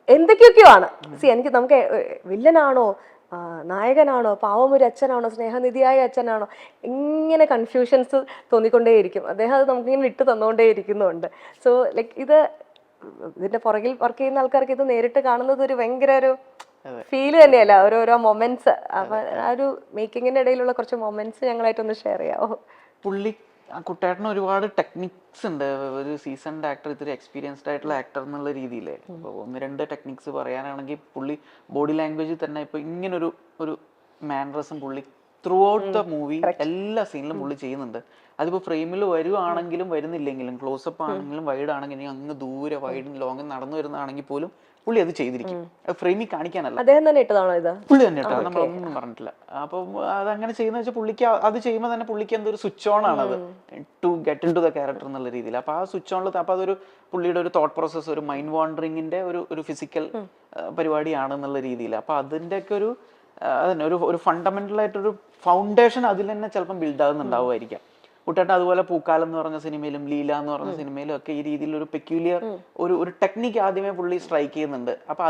എന്തൊക്കെയൊക്കെയോ ആണ്. എനിക്ക് നമുക്ക് വില്ലനാണോ നായകനാണോ പാവം ഒരു അച്ഛനാണോ സ്നേഹനിധിയായ അച്ഛനാണോ, ഇങ്ങനെ കൺഫ്യൂഷൻസ് തോന്നിക്കൊണ്ടേയിരിക്കും. അദ്ദേഹം അത് നമുക്കിങ്ങനെ വിട്ടു തന്നുകൊണ്ടേ ഇരിക്കുന്നുണ്ട്. സോ ലൈക്ക് ഇതിന്റെ പുറകിൽ വർക്ക് ചെയ്യുന്ന ആൾക്കാർക്ക് ഇത് നേരിട്ട് കാണുന്നത് ഒരു ഭയങ്കര ഒരു ഫീല് തന്നെയല്ല, ഓരോരോ മൊമെന്റ്സ്. അപ്പൊ ആ ഒരു മേക്കിങ്ങിന്റെ ഇടയിലുള്ള കുറച്ച് മൊമെന്റ്സ് ഞങ്ങളായിട്ടൊന്ന് ഷെയർ ചെയ്യാമോ? കുട്ടേട്ടന് ഒരുപാട് ടെക്നിക്സ് ഉണ്ട്. ഒരു സീസൺഡ് ആക്ടർ, ഇത്തിരി എക്സ്പീരിയൻസ്ഡ് ആയിട്ടുള്ള ആക്ടർ എന്നുള്ള രീതിയിൽ ഇപ്പോൾ 1-2 ടെക്നിക്സ് പറയാനാണെങ്കിൽ, പുള്ളി ബോഡി ലാംഗ്വേജിൽ തന്നെ ഇപ്പോൾ ഇങ്ങനൊരു മാനറിസം പുള്ളി ത്രൂ ഔട്ട് ദ മൂവി എല്ലാ സീനിലും പുള്ളി ചെയ്യുന്നുണ്ട്. അതിപ്പോൾ ഫ്രെയിമിൽ വരുവാണെങ്കിലും വരുന്നില്ലെങ്കിലും, ക്ലോസപ്പ് ആണെങ്കിലും വൈഡ് ആണെങ്കിലും, അങ്ങ് ദൂരെ വൈഡും ലോങ്ങും നടന്നു വരുന്നതാണെങ്കിൽ പോലും പുള്ളി അത് ചെയ്തിരിക്കും. ഫ്രെയിമിൽ കാണിക്കാനല്ല, അദ്ദേഹം തന്നെ ഇട്ടതാണോ ഇത്? പുള്ളി തന്നെ ഇട്ടത്, നമ്മളൊന്നും പറഞ്ഞിട്ടില്ല. അപ്പം അതങ്ങനെ ചെയ്യുന്ന വെച്ചാൽ പുള്ളിക്ക് അത് ചെയ്യുമ്പോൾ തന്നെ പുള്ളിക്ക് എന്തൊരു സ്വിച്ച് ഓൺ ആണത് to get in to the character എന്നുള്ള രീതിയിൽ. അപ്പോൾ ആ സ്വിച്ച് ഓണിൽ അപ്പോൾ അതൊരു പുള്ളിയുടെ ഒരു തോട്ട് പ്രോസസ്സ്, ഒരു മൈൻഡ് വാണ്ടറിങ്ങിന്റെ ഒരു ഫിസിക്കൽ പരിപാടിയാണെന്നുള്ള രീതിയിൽ. അപ്പോൾ അതിൻ്റെയൊക്കെ അതന്നെ ഒരു ഫണ്ടമെന്റൽ ആയിട്ടൊരു ഫൗണ്ടേഷൻ അതിൽ തന്നെ ചിലപ്പം ബിൽഡ് ആകുന്നുണ്ടാവുമായിരിക്കാം. കുട്ടേട്ടൻ അതുപോലെ പൂക്കാലം എന്ന് പറഞ്ഞ സിനിമയിലും ലീല എന്ന് പറഞ്ഞ സിനിമയിലും ഒക്കെ ഈ രീതിയിൽ ഒരു പെക്യൂലിയർ ഒരു ടെക്നിക്ക് ആദ്യമേ പുള്ളി സ്ട്രൈക്ക് ചെയ്യുന്നുണ്ട്. അപ്പൊ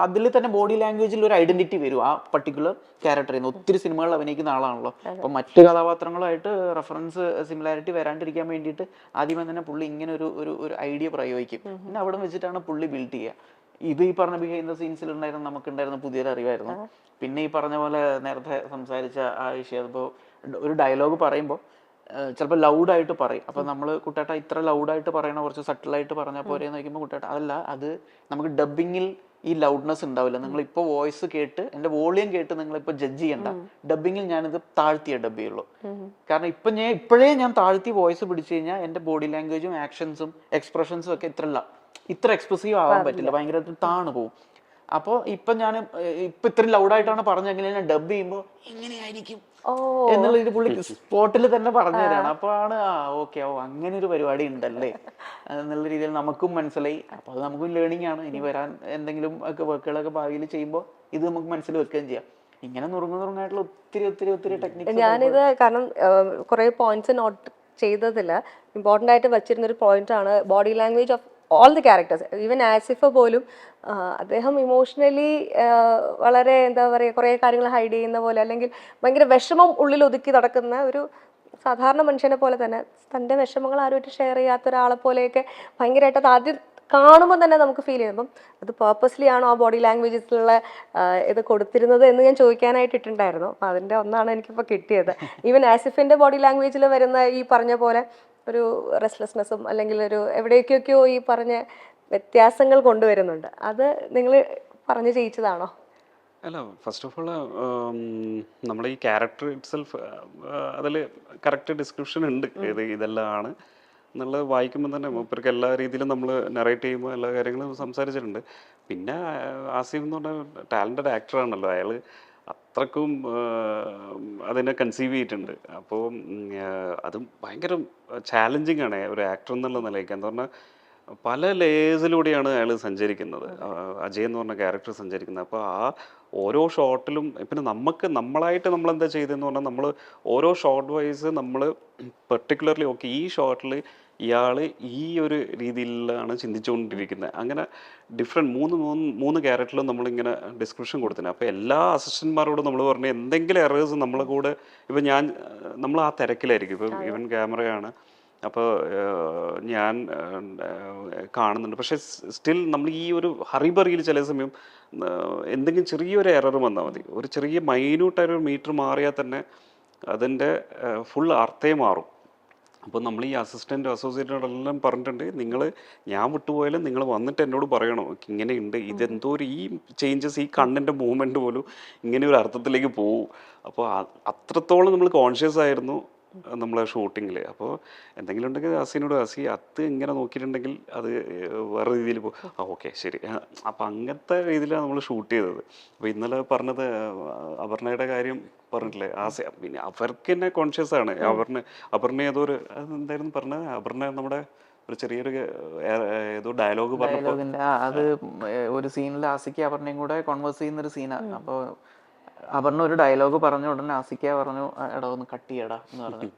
അതിൽ തന്നെ ബോഡി ലാംഗ്വേജിൽ ഒരു ഐഡന്റിറ്റി വരും ആ പർട്ടിക്കുലർ ക്യാരക്ടറിൽ നിന്ന്. ഒത്തിരി സിനിമകളിൽ അഭിനയിക്കുന്ന ആളാണല്ലോ. അപ്പൊ മറ്റു കഥാപാത്രങ്ങളുമായിട്ട് റെഫറൻസ് സിമിലാരിറ്റി വരാണ്ടിരിക്കാൻ വേണ്ടിയിട്ട് ആദ്യമേ തന്നെ പുള്ളി ഇങ്ങനെ ഒരു ഐഡിയ പ്രയോഗിക്കും. പിന്നെ അവിടെ വെച്ചിട്ടാണ് പുള്ളി ബിൽഡ് ചെയ്യുക. ഇത് ഈ പറഞ്ഞ ബിഹൈൻഡ് ദ സീൻസിൽ ഉണ്ടായിരുന്ന നമുക്കുണ്ടായിരുന്ന പുതിയൊരു അറിവായിരുന്നു. പിന്നെ ഈ പറഞ്ഞ പോലെ നേരത്തെ സംസാരിച്ച ആ വിഷയം, ഇപ്പോൾ ഒരു ഡയലോഗ് പറയുമ്പോൾ ചിലപ്പോൾ ലൗഡായിട്ട് പറയും. അപ്പോൾ നമ്മൾ കുട്ടേട്ട ഇത്ര ലൗഡായിട്ട് പറയണ കുറച്ച് സട്ടിലായിട്ട് പറഞ്ഞാൽ പോരെ നോക്കുമ്പോൾ കുട്ടേട്ട അതല്ല, അത് നമുക്ക് ഡബ്ബിങ്ങിൽ ഈ ലൗഡ്നെസ് ഉണ്ടാവില്ല. നിങ്ങളിപ്പോൾ വോയിസ് കേട്ട് എൻ്റെ വോളിയം കേട്ട് നിങ്ങളിപ്പോൾ ജഡ്ജ് ചെയ്യണ്ട, ഡബ്ബിങ്ങിൽ ഞാനിത് താഴ്ത്തിയേ ഡബ് ചെയ്യുള്ളൂ. കാരണം ഇപ്പോഴേ ഞാൻ താഴ്ത്തി വോയിസ് പിടിച്ചു കഴിഞ്ഞാൽ എൻ്റെ ബോഡി ലാംഗ്വേജും ആക്ഷൻസും എക്സ്പ്രഷൻസും ഒക്കെ ഇത്ര എക്സ്പ്രസീവ് ആവാൻ പറ്റില്ല, ഭയങ്കരമായിട്ട് താണു പോകും. അപ്പോൾ ഇപ്പം ഇത്രയും ലൗഡായിട്ടാണ് പറഞ്ഞെങ്കിൽ ഞാൻ ഡബ് ചെയ്യുമ്പോൾ എങ്ങനെയായിരിക്കും എന്നുള്ള ഇത് പുള്ളി സ്പോട്ടിൽ തന്നെ പറഞ്ഞു തരാണ്. അപ്പോഴാണ് ഓക്കെ അങ്ങനെ ഒരു പരിപാടി ഉണ്ടല്ലേ എന്നുള്ള രീതിയിൽ നമുക്കും മനസ്സിലായി. അപ്പോൾ അത് നമുക്കും ലേണിംഗ് ആണ്. ഇനി വരാൻ എന്തെങ്കിലും ഒക്കെ വർക്കുകളൊക്കെ ഭാവിയിൽ ചെയ്യുമ്പോൾ ഇത് നമുക്ക് മനസ്സിൽ വെക്കുകയും ചെയ്യാം. ഇങ്ങനെ നുറുങ്ങായിട്ടുള്ള ഒത്തിരി ടെക്നിക്സ്. ഞാനിത് കാരണം കുറെ പോയിന്റ്സ് നോട്ട് ചെയ്തതിൽ ഇമ്പോർട്ടൻ്റ് ആയിട്ട് വെച്ചിരുന്ന ഒരു പോയിന്റ് ആണ് body language of all the characters. Even Asif പോലും അദ്ദേഹം ഇമോഷണലി വളരെ എന്താ പറയുക കുറേ കാര്യങ്ങൾ ഹൈഡ് ചെയ്യുന്ന പോലെ, അല്ലെങ്കിൽ ഭയങ്കര വിഷമം ഉള്ളിൽ ഒതുക്കി നടക്കുന്ന ഒരു സാധാരണ മനുഷ്യനെ പോലെ തന്നെ, തൻ്റെ വിഷമങ്ങൾ ആരുമായിട്ട് ഷെയർ ചെയ്യാത്ത ഒരാളെ പോലെയൊക്കെ ഭയങ്കരമായിട്ട് അത് ആദ്യം കാണുമ്പോൾ തന്നെ നമുക്ക് ഫീൽ ചെയ്യുമ്പം അത് പേർപ്പസ്ലി ആണോ ആ ബോഡി ലാംഗ്വേജസിലുള്ള ഇത് കൊടുത്തിരുന്നത് എന്ന് ഞാൻ ചോദിക്കാനായിട്ട് ഇട്ടുണ്ടായിരുന്നു. അപ്പം അതിൻ്റെ ഒന്നാണ് എനിക്കിപ്പോൾ കിട്ടിയത്. ഈവൻ ആസിഫിൻ്റെ ബോഡി ലാംഗ്വേജിൽ വരുന്ന ഈ പറഞ്ഞ പോലെ ഒരു റെസ്റ്റ്ലെസ്നെസ്സും അല്ലെങ്കിൽ ഒരു എവിടേക്കൊക്കെയോ ഈ പറഞ്ഞ വ്യത്യാസങ്ങൾ കൊണ്ടുവരുന്നുണ്ട്. അത് നിങ്ങൾ പറഞ്ഞു ചെയ്യിച്ചതാണോ? അല്ല, ഫസ്റ്റ് ഓഫ് ഓൾ നമ്മുടെ ഈ ക്യാരക്ടർ ഇറ്റ് സെൽഫ് അതിൽ കറക്റ്റ് ഡിസ്ക്രിപ്ഷൻ ഉണ്ട്, ഇതെല്ലാം ആണ് എന്നുള്ളത് വായിക്കുമ്പോൾ തന്നെ മൂപ്പർക്ക് എല്ലാ രീതിയിലും നമ്മൾ നറേറ്റ് ചെയ്യുമ്പോൾ എല്ലാ കാര്യങ്ങളും സംസാരിച്ചിട്ടുണ്ട്. പിന്നെ ആസിഫ് എന്ന് പറഞ്ഞ ടാലൻറ്റഡ് ആക്ടറാണല്ലോ, അയാൾ അത്രക്കും അതിനെ കൺസീവ് ചെയ്തിട്ടുണ്ട്. അപ്പോൾ അതും ഭയങ്കര ചാലഞ്ചിങ് ആണ് ഒരു ആക്ടർ എന്നുള്ള നിലയ്ക്ക്. എന്താ പറഞ്ഞാൽ പല ലേയേഴ്സിലൂടെയാണ് അയാൾ സഞ്ചരിക്കുന്നത്, അജയ് എന്ന് പറഞ്ഞ ക്യാരക്ടർ സഞ്ചരിക്കുന്നത്. അപ്പോൾ ആ ഓരോ ഷോട്ടിലും പിന്നെ നമ്മളായിട്ട് നമ്മളെന്താ ചെയ്തതെന്ന് പറഞ്ഞാൽ നമ്മൾ ഓരോ ഷോട്ട് വൈസ് നമ്മൾ പെർട്ടിക്കുലർലി ഓക്കെ ഈ ഷോട്ടിൽ ഇയാൾ ഈ ഒരു രീതിയിലാണ് ചിന്തിച്ചുകൊണ്ടിരിക്കുന്നത്. അങ്ങനെ ഡിഫറെൻറ്റ് മൂന്ന് ക്യാരക്ടറിലും നമ്മളിങ്ങനെ ഡിസ്ക്രിപ്ഷൻ കൊടുത്തിട്ടുണ്ട്. അപ്പോൾ എല്ലാ അസിസ്റ്റന്റ്മാരോടും നമ്മൾ പറഞ്ഞു എന്തെങ്കിലും എറേഴ്സ് നമ്മളെ കൂടെ ഇപ്പം നമ്മൾ ആ തിരക്കിലായിരിക്കും. ഇപ്പം ഈവൻ ക്യാമറയാണ്, അപ്പോൾ ഞാൻ കാണുന്നുണ്ട്. പക്ഷേ സ്റ്റിൽ നമ്മൾ ഈ ഒരു ഹറിബറിയിൽ ചില സമയം എന്തെങ്കിലും ചെറിയൊരു എറർ വന്നാൽ മതി, ഒരു ചെറിയ മൈന്യൂട്ടായൊരു മീറ്റർ മാറിയാൽ തന്നെ അതിൻ്റെ ഫുൾ അർത്ഥേ മാറും. അപ്പോൾ നമ്മൾ ഈ അസിസ്റ്റൻറ്റ് അസോസിയേറ്റോടെല്ലാം പറഞ്ഞിട്ടുണ്ട്, ഞാൻ വിട്ടുപോയാലും നിങ്ങൾ വന്നിട്ട് എന്നോട് പറയണോ ഇങ്ങനെയുണ്ട്, ഇതെന്തോ ഒരു ഈ ചേഞ്ചസ് ഈ കണ്ണിൻ്റെ മൂവ്മെൻറ്റ് പോലും ഇങ്ങനെ ഒരു അർത്ഥത്തിലേക്ക് പോകും. അപ്പോൾ അത്രത്തോളം നമ്മൾ കോൺഷ്യസ് ആയിരുന്നു നമ്മളെ ഷൂട്ടിങ്ങിൽ. അപ്പോൾ എന്തെങ്കിലും ഉണ്ടെങ്കിൽ അസിനോട് അത് ഇങ്ങനെ നോക്കിയിട്ടുണ്ടെങ്കിൽ അത് വേറെ രീതിയിൽ പോകും, ഓക്കെ ശരി. അപ്പം അങ്ങനത്തെ രീതിയിലാണ് നമ്മൾ ഷൂട്ട് ചെയ്തത്. അപ്പോൾ ഇന്നലെ പറഞ്ഞത് അപർണയുടെ കാര്യം പറഞ്ഞിട്ടില്ലേ, പിന്നെ അവർക്ക് തന്നെ കോൺഷ്യസ് ആണ്. അപർണ ഏതൊരു എന്തായിരുന്നു പറഞ്ഞത്, അപർണ നമ്മുടെ ഒരു ചെറിയൊരു ഏതോ ഡയലോഗ് ഡയലോഗിന്റെ അത് ഒരു സീനിൽ ആസിക്ക് അപർണയും കൂടെ കോൺവേഴ്സ് ചെയ്യുന്നൊരു സീനാണ്. അപ്പോൾ അപർണ ഒരു ഡയലോഗ് പറഞ്ഞ ഉടനെ ആസിക്ക പറഞ്ഞു എടാ ഒന്ന് കട്ട് ചെയ്യടാ എന്ന് പറഞ്ഞു.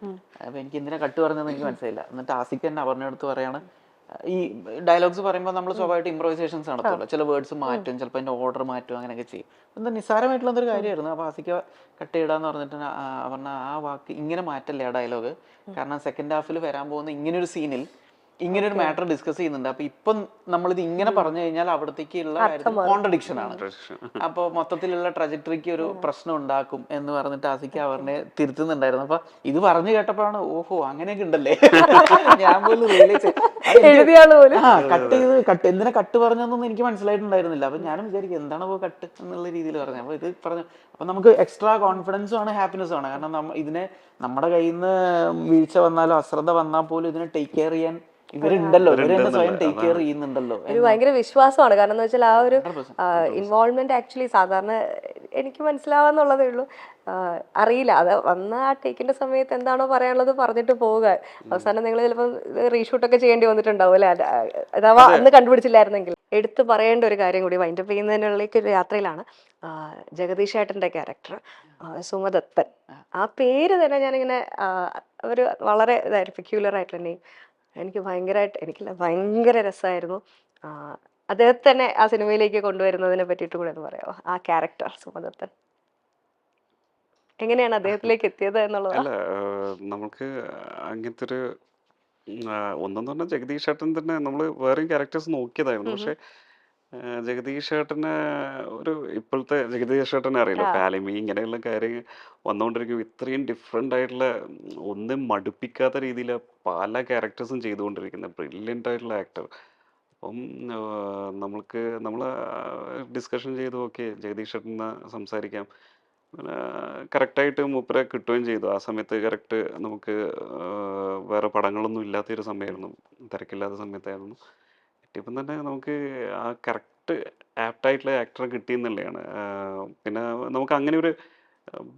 അപ്പൊ എനിക്ക് എന്തിനാ കട്ട് പറഞ്ഞതെന്ന് എനിക്ക് മനസ്സിലായില്ല. എന്നിട്ട് ആസിക്ക തന്നെ അപർണ അടുത്ത് പറയാണ്, ഈ ഡയലോഗ്സ് പറയുമ്പോൾ നമ്മൾ സ്വാഭാവികമായിട്ട് ഇംപ്രൈസേഷൻസ് നടത്തുമല്ലോ, ചില വേർഡ്സ് മാറ്റും, ചിലപ്പോൾ അതിന്റെ ഓർഡർ മാറ്റും, അങ്ങനെയൊക്കെ ചെയ്യും. എന്താ നിസ്സാരമായിട്ടുള്ള ഒരു കാര്യമായിരുന്നു. അപ്പൊ ആസിക്ക കട്ട് ചെയ്യടാന്ന് പറഞ്ഞിട്ട് അപർണ ആ വാക്ക് ഇങ്ങനെ മാറ്റല്ലേ ആ ഡയലോഗ്, കാരണം സെക്കൻഡ് ഹാഫിൽ വരാൻ പോകുന്ന ഇങ്ങനൊരു സീനിൽ ഇങ്ങനെ ഒരു മാറ്റർ ഡിസ്കസ് ചെയ്യുന്നുണ്ട്. അപ്പൊ ഇപ്പം നമ്മളിത് ഇങ്ങനെ പറഞ്ഞു കഴിഞ്ഞാൽ അവിടത്തേക്കുള്ള കോൺട്രഡിക്ഷൻ ആണ്, അപ്പൊ മൊത്തത്തിലുള്ള ട്രജക്ടറിക്ക് ഒരു പ്രശ്നം ഉണ്ടാക്കും എന്ന് പറഞ്ഞിട്ട് ആസിക്ക് അവരെ തിരുത്തുന്നുണ്ടായിരുന്നു. അപ്പൊ ഇത് പറഞ്ഞു കേട്ടപ്പോഴാണ് ഓഹോ അങ്ങനെയൊക്കെ ഉണ്ടല്ലേ ഞാൻ പോലും റിയലൈസ് എന്തിനാ കട്ട് പറഞ്ഞതെന്നൊന്നും എനിക്ക് മനസ്സിലായിട്ടുണ്ടായിരുന്നില്ല. അപ്പൊ ഞാനും വിചാരിക്കും എന്താണ് കട്ട് എന്നുള്ള രീതിയിൽ പറഞ്ഞു. അപ്പൊ ഇത് പറഞ്ഞു അപ്പൊ നമുക്ക് എക്സ്ട്രാ കോൺഫിഡൻസും ആണ് ഹാപ്പിനെസ്സും ആണ്. കാരണം ഇതിനെ നമ്മുടെ കയ്യിൽ നിന്ന് വീഴ്ച വന്നാലോ അശ്രദ്ധ വന്നാൽ പോലും ഇതിനെ ടേക്ക് കെയർ ചെയ്യാൻ ഇവരുണ്ടല്ലോ, ഇവരെന്നെ സ്വയം ടേക്ക് കെയർ ചെയ്യുന്നുണ്ടല്ലോ. ഒരു ഭയങ്കര വിശ്വാസമാണ്. കാരണം എന്ന് വെച്ചാൽ ആ ഒരു ഇൻവോൾവ്മെന്റ് ആക്ച്വലി സാധാരണ എനിക്ക് മനസ്സിലാവാന്നുള്ളതേ ഉള്ളൂ. അറിയില്ല, അത് വന്ന ആ ടേക്കിന്റെ സമയത്ത് എന്താണോ പറയാനുള്ളത് പറഞ്ഞിട്ട് പോവുക. അവസാനം നിങ്ങൾ ചിലപ്പോൾ റീഷൂട്ടൊക്കെ ചെയ്യേണ്ടി വന്നിട്ടുണ്ടാവും അല്ലെ, അഥവാ അന്ന് കണ്ടുപിടിച്ചില്ലായിരുന്നെങ്കിൽ. എടുത്തു പറയേണ്ട ഒരു കാര്യം കൂടി വൈൻഡപ്പ് ചെയ്യുന്നതിനുള്ളിലേക്ക് ഒരു യാത്രയിലാണ്. ജഗദീഷ് ഏട്ടൻ്റെ ക്യാരക്ടർ സുമദത്തൻ, ആ പേര് തന്നെ ഞാനിങ്ങനെ ഒരു വളരെ ഇതായിരുന്നു, പെക്യുലർ ആയിട്ടുള്ള നെയിം. എനിക്ക് ഭയങ്കര രസമായിരുന്നു. അദ്ദേഹത്തെ തന്നെ ആ സിനിമയിലേക്ക് കൊണ്ടുവരുന്നതിനെ പറ്റിയിട്ട് കൂടെ ഒന്ന് പറയാമോ? ആ ക്യാരക്ടർ സുമദത്തൻ എങ്ങനെയാണ് അദ്ദേഹത്തിലേക്ക് എത്തിയത് എന്നുള്ളത്. അല്ല, നമുക്ക് അങ്ങനത്തെ ഒരു ഒന്നെന്ന് പറഞ്ഞാൽ ജഗദീഷ് ഏട്ടൻ തന്നെ നമ്മൾ വേറെയും ക്യാരക്ടേഴ്സ് നോക്കിയതായിരുന്നു. പക്ഷെ ജഗദീഷ് ചേട്ടന് ഒരു ഇപ്പോഴത്തെ ജഗദീഷ് ചേട്ടനെ അറിയില്ല, ഫാലിമി ഇങ്ങനെയുള്ള കാര്യങ്ങൾ വന്നുകൊണ്ടിരിക്കും. ഇത്രയും ഡിഫറെൻ്റ് ആയിട്ടുള്ള ഒന്നും മടുപ്പിക്കാത്ത രീതിയിൽ പല ക്യാരക്ടേഴ്സും ചെയ്തുകൊണ്ടിരിക്കുന്ന ബ്രില്യൻ്റ് ആയിട്ടുള്ള ആക്ടർ. അപ്പം നമ്മൾ ഡിസ്കഷൻ ചെയ്തു, ഓക്കെ ജഗദീഷ് ചേട്ടനെ സംസാരിക്കാം. കറക്റ്റായിട്ട് മൂപ്പരെ കിട്ടുകയും ചെയ്തു. ആ സമയത്ത് കറക്റ്റ് നമുക്ക് വേറെ പടങ്ങളൊന്നും ഇല്ലാത്തൊരു സമയമായിരുന്നു, തിരക്കില്ലാത്ത സമയത്തായിരുന്നു. കിട്ടിയപ്പം തന്നെ നമുക്ക് ആ കറക്റ്റ് ആപ്റ്റായിട്ടുള്ള ആക്ടറെ കിട്ടിയെന്നുള്ളതാണ്. പിന്നെ നമുക്ക് അങ്ങനെ ഒരു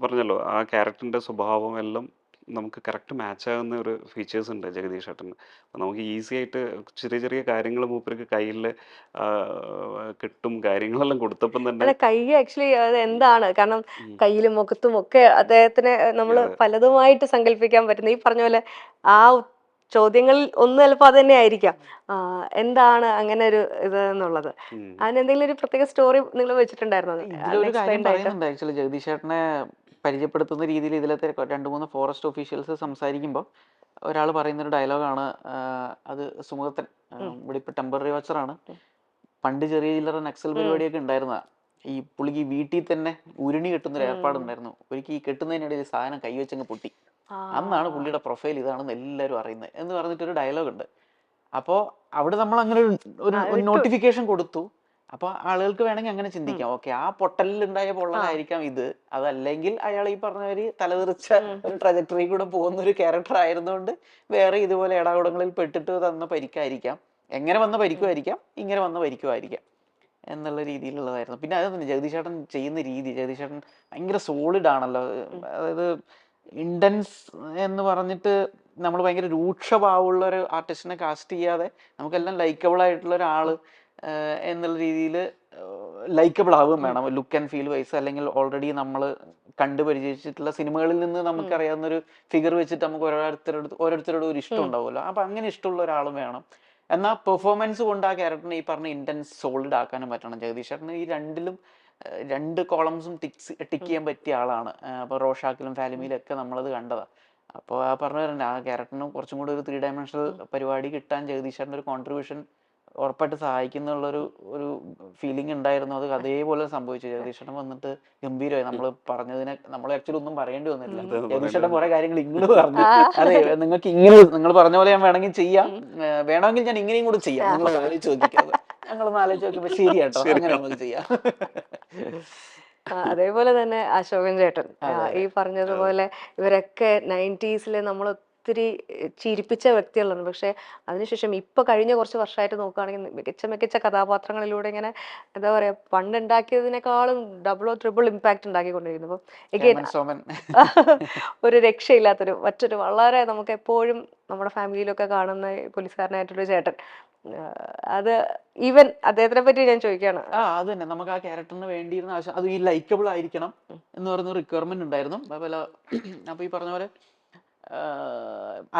പറഞ്ഞല്ലോ, ആ ക്യാരക്ടറിൻ്റെ സ്വഭാവം എല്ലാം നമുക്ക് കറക്റ്റ് മാച്ചാകുന്ന ഒരു ഫീച്ചേഴ്സ് ഉണ്ട് ജഗദീഷ് ചേട്ടന്. അപ്പം നമുക്ക് ഈസി ആയിട്ട് ചെറിയ ചെറിയ കാര്യങ്ങൾ മൂപ്പർക്ക് കയ്യിൽ കിട്ടും. കാര്യങ്ങളെല്ലാം കൊടുത്തപ്പം തന്നെ അല്ല, കൈ ആക്ച്വലി അത് എന്താണ്, കാരണം കയ്യിലും മുഖത്തും ഒക്കെ അദ്ദേഹത്തിന് നമ്മൾ പലതുമായിട്ട് സങ്കല്പിക്കാൻ പറ്റുന്ന, ഈ പറഞ്ഞ പോലെ ആ ചോദ്യങ്ങളിൽ ഒന്ന് ചിലപ്പോൾ അത് തന്നെ ആയിരിക്കാം. എന്താണ് അങ്ങനെ ഒരു ഇത് എന്നുള്ളത്, അതിനെന്തെങ്കിലും ഒരു പ്രത്യേക സ്റ്റോറി നിങ്ങൾ വെച്ചിട്ടുണ്ടായിരുന്നോ? ഇതിലൊരു കാര്യം പറയുന്നുണ്ട് ആക്ച്വലി, ജഗദീഷ് ചേട്ടനെ പരിചയപ്പെടുത്തുന്ന രീതിയിൽ ഇതിലത്തെ 2-3 ഫോറസ്റ്റ് ഒഫീഷ്യൽസ് സംസാരിക്കുമ്പോൾ ഒരാൾ പറയുന്നൊരു ഡയലോഗാണ്, അത് സുമുഖത്തൻ, ഇവിടെ ഇപ്പൊ ടെമ്പററി വാച്ചറാണ്, പണ്ട് ചെറിയ ചില്ലറ നക്സൽ പരിപാടിയൊക്കെ ഉണ്ടായിരുന്നതാ. ഈ പുള്ളിക്ക് വീട്ടിൽ തന്നെ ഉരുണി കെട്ടുന്നൊരു ഏർപ്പാടുണ്ടായിരുന്നു. ഒരിക്കൽ ഈ കെട്ടുന്നതിനിടയിൽ സാധനം കൈവച്ചങ്ങ് പൊട്ടി. അന്നാണ് പുള്ളിയുടെ പ്രൊഫൈൽ ഇതാണെന്ന് എല്ലാവരും അറിയുന്നത് എന്ന് പറഞ്ഞിട്ടൊരു ഡയലോഗ് ഉണ്ട്. അപ്പോൾ അവിടെ നമ്മൾ അങ്ങനെ ഒരു നോട്ടിഫിക്കേഷൻ കൊടുത്തു. അപ്പോൾ ആളുകൾക്ക് വേണമെങ്കിൽ അങ്ങനെ ചിന്തിക്കാം, ഓക്കെ ആ പൊട്ടലിലുണ്ടായ പൊള്ളലായിരിക്കാം ഇത്, അതല്ലെങ്കിൽ അയാൾ ഈ പറഞ്ഞവര് തലതെറിച്ച ഒരു ട്രജക്ടറി കൂടെ പോകുന്ന ഒരു ക്യാരക്ടർ ആയിരുന്നുകൊണ്ട് വേറെ ഇതുപോലെ ഇടാകുടങ്ങളിൽ പെട്ടിട്ട് തന്ന പരിക്കായിരിക്കാം, എങ്ങനെ വന്ന പരിക്കുമായിരിക്കാം, ഇങ്ങനെ വന്ന പരിക്കുമായിരിക്കാം എന്നുള്ള രീതിയിലുള്ളതായിരുന്നു. പിന്നെ അത് തന്നെ ജഗദീഷ് ചേട്ടൻ ചെയ്യുന്ന രീതി, ജഗദീഷ് ചേട്ടൻ ഭയങ്കര സോളിഡ് ആണല്ലോ. അതായത് ഇൻറ്റൻസ് എന്ന് പറഞ്ഞിട്ട് നമ്മൾ ഭയങ്കര രൂക്ഷഭാവമുള്ള ഒരു ആർട്ടിസ്റ്റിനെ കാസ്റ്റ് ചെയ്യാതെ നമുക്കെല്ലാം ലൈക്കബിൾ ആയിട്ടുള്ള ഒരാൾ എന്നുള്ള രീതിയിൽ ലൈക്കബിൾ ആവുകയും വേണം, ലുക്ക് ആൻഡ് ഫീൽ വൈസ്. അല്ലെങ്കിൽ ഓൾറെഡി നമ്മൾ കണ്ടുപരിചയിച്ചിട്ടുള്ള സിനിമകളിൽ നിന്ന് നമുക്കറിയാവുന്നൊരു ഫിഗർ വെച്ചിട്ട് നമുക്ക് ഓരോരുത്തരോടും ഒരു ഇഷ്ടം ഉണ്ടാവുമല്ലോ. അപ്പം അങ്ങനെ ഇഷ്ടമുള്ള ഒരാളും വേണം. എന്നാൽ പെർഫോമൻസ് കൊണ്ട് ആ ക്യാരക്ടറിനെ ഈ പറഞ്ഞ ഇൻറ്റൻസ് സോളിഡ് ആക്കാനും പറ്റണം. ജഗദീഷ് ചേട്ടന് ഈ രണ്ടിലും 2 കോളംസും ടിക്ക് ചെയ്യാൻ പറ്റിയ ആളാണ്. അപ്പോൾ റോഷാക്കിലും ഫാലിമിയിലും ഒക്കെ നമ്മളത് കണ്ടതാണ്. അപ്പോൾ ആ പറഞ്ഞ തന്നെ ആ ക്യാരക്ടറിന് കുറച്ചും കൂടി ഒരു 3 ഡയമെൻഷണൽ പരിപാടി കിട്ടാൻ ജഗദീഷ് ചേട്ടൻ്റെ ഒരു കോൺട്രിബ്യൂഷൻ ഉറപ്പായിട്ട് സഹായിക്കുന്നുള്ളൊരു ഫീലിംഗ് ഉണ്ടായിരുന്നു. അത് അതേപോലെ സംഭവിച്ചു. ജഗദീഷ് ചേട്ടൻ വന്നിട്ട് ഗംഭീരമായി. നമ്മൾ പറഞ്ഞതിനെ നമ്മൾ ആക്ച്വലി ഒന്നും പറയേണ്ടി വന്നില്ല. ജഗദീഷ് ചേട്ടൻ കുറെ കാര്യങ്ങൾ ഇങ്ങനെ പറഞ്ഞു, അതെ നിങ്ങൾക്ക് ഇങ്ങനെ നിങ്ങൾ പറഞ്ഞ പോലെ ഞാൻ വേണമെങ്കിൽ ചെയ്യാം, വേണമെങ്കിൽ ഞാൻ ഇങ്ങനെയും കൂടെ ചെയ്യാം, നിങ്ങൾ ആലോചിച്ച് നോക്കിക്കാതെ ഞങ്ങളൊന്ന് ആലോചിച്ച് നോക്കിയപ്പോൾ ശരിയാട്ടോ അങ്ങനെ നമുക്ക് ചെയ്യാം. അതേപോലെ തന്നെ അശോകൻ ചേട്ടൻ ഈ പറഞ്ഞതുപോലെ ഇവരൊക്കെ 90s നമ്മൾ ഒത്തിരി ചിരിപ്പിച്ച വ്യക്തികളാണ്. പക്ഷെ അതിനുശേഷം ഇപ്പൊ കഴിഞ്ഞ കുറച്ച് വർഷമായിട്ട് നോക്കുകയാണെങ്കിൽ മികച്ച കഥാപാത്രങ്ങളിലൂടെ ഇങ്ങനെ എന്താ പറയാ, പണ്ടുണ്ടാക്കിയതിനേക്കാളും ഡബിളോ ട്രിപ്പിൾ ഇമ്പാക്ട് ഉണ്ടാക്കിക്കൊണ്ടിരിക്കുന്നു. അപ്പൊ ഒരു രക്ഷയില്ലാത്തൊരു മറ്റൊരു വളരെ നമുക്ക് എപ്പോഴും നമ്മുടെ ഫാമിലിയിലൊക്കെ കാണുന്ന പോലീസുകാരനായിട്ടൊരു ചേട്ടൻ, അത് ഈവൻ അദ്ദേഹത്തിനെ പറ്റി ഞാൻ ചോദിക്കുകയാണ്. അത് തന്നെ നമുക്ക് ആ ക്യാരക്ടറിന് വേണ്ടിയിരുന്ന ആവശ്യം, അത് ഈ ലൈക്കബിൾ ആയിരിക്കണം എന്ന് പറയുന്ന റിക്വയർമെന്റ് ഉണ്ടായിരുന്നു. അപ്പൊ ഈ പറഞ്ഞ പോലെ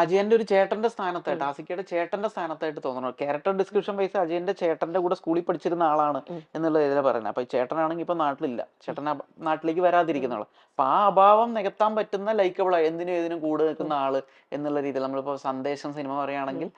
അജയന്റെ ഒരു ചേട്ടന്റെ സ്ഥാനത്തായിട്ട്, ആസിക്കയുടെ ചേട്ടന്റെ സ്ഥാനത്തായിട്ട് തോന്നണം. ക്യാരക്ടർ ഡിസ്ക്രിപ്ഷൻ വൈസ് അജയന്റെ ചേട്ടന്റെ കൂടെ സ്കൂളിൽ പഠിച്ചിരുന്ന ആളാണ് എന്നുള്ള ഇതിലാണ് പറയുന്നത്. അപ്പൊ ചേട്ടനാണെങ്കിൽ ഇപ്പൊ നാട്ടിലില്ല, ചേട്ടൻ നാട്ടിലേക്ക് വരാതിരിക്കുന്ന ആള്. അപ്പൊ ആ അഭാവം നികത്താൻ പറ്റുന്ന ലൈക്കബിൾ എന്തിനും ഏതിനും കൂടെ നിൽക്കുന്ന ആള് എന്നുള്ള രീതിയിൽ നമ്മളിപ്പോ സന്ദേശം സിനിമ പറയുകയാണെങ്കിൽ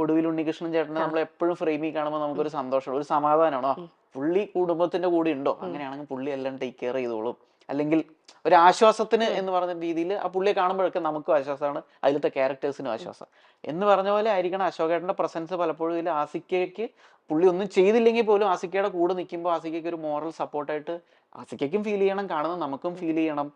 ഒടുവിൽ ഉണ്ണികൃഷ്ണൻ ചേട്ടനെ നമ്മൾ എപ്പോഴും ഫ്രെയിമിൽ കാണുമ്പോൾ നമുക്കൊരു സന്തോഷമാണ്, ഒരു സമാധാനമാണോ, പുള്ളി കുടുംബത്തിന്റെ കൂടെ ഉണ്ടോ, അങ്ങനെയാണെങ്കിൽ പുള്ളി എല്ലാം ടേക്ക് കെയർ ചെയ്തോളും. അല്ലെങ്കിൽ ഒരു ആശ്വാസത്തിന് എന്ന് പറഞ്ഞ രീതിയിൽ ആ പുള്ളിയെ കാണുമ്പോഴൊക്കെ നമുക്കും ആശ്വാസമാണ്, അതിലത്തെ ക്യാരക്ടേഴ്സിനും ആശ്വാസം എന്ന് പറഞ്ഞ പോലെ ആയിരിക്കണം അശോകേട്ടന്റെ പ്രസൻസ്. പലപ്പോഴും ഇതിൽ ആസിക്കയ്ക്ക് പുള്ളി ഒന്നും ചെയ്തില്ലെങ്കിൽ പോലും ആസിക്കയുടെ കൂടെ നിൽക്കുമ്പോൾ ആസിക്കയ്ക്ക് ഒരു മോറൽ സപ്പോർട്ടായിട്ട് ആസിക്കയ്ക്കും ഫീൽ ചെയ്യണം, കാണുന്ന നമുക്കും ഫീൽ ചെയ്യണം.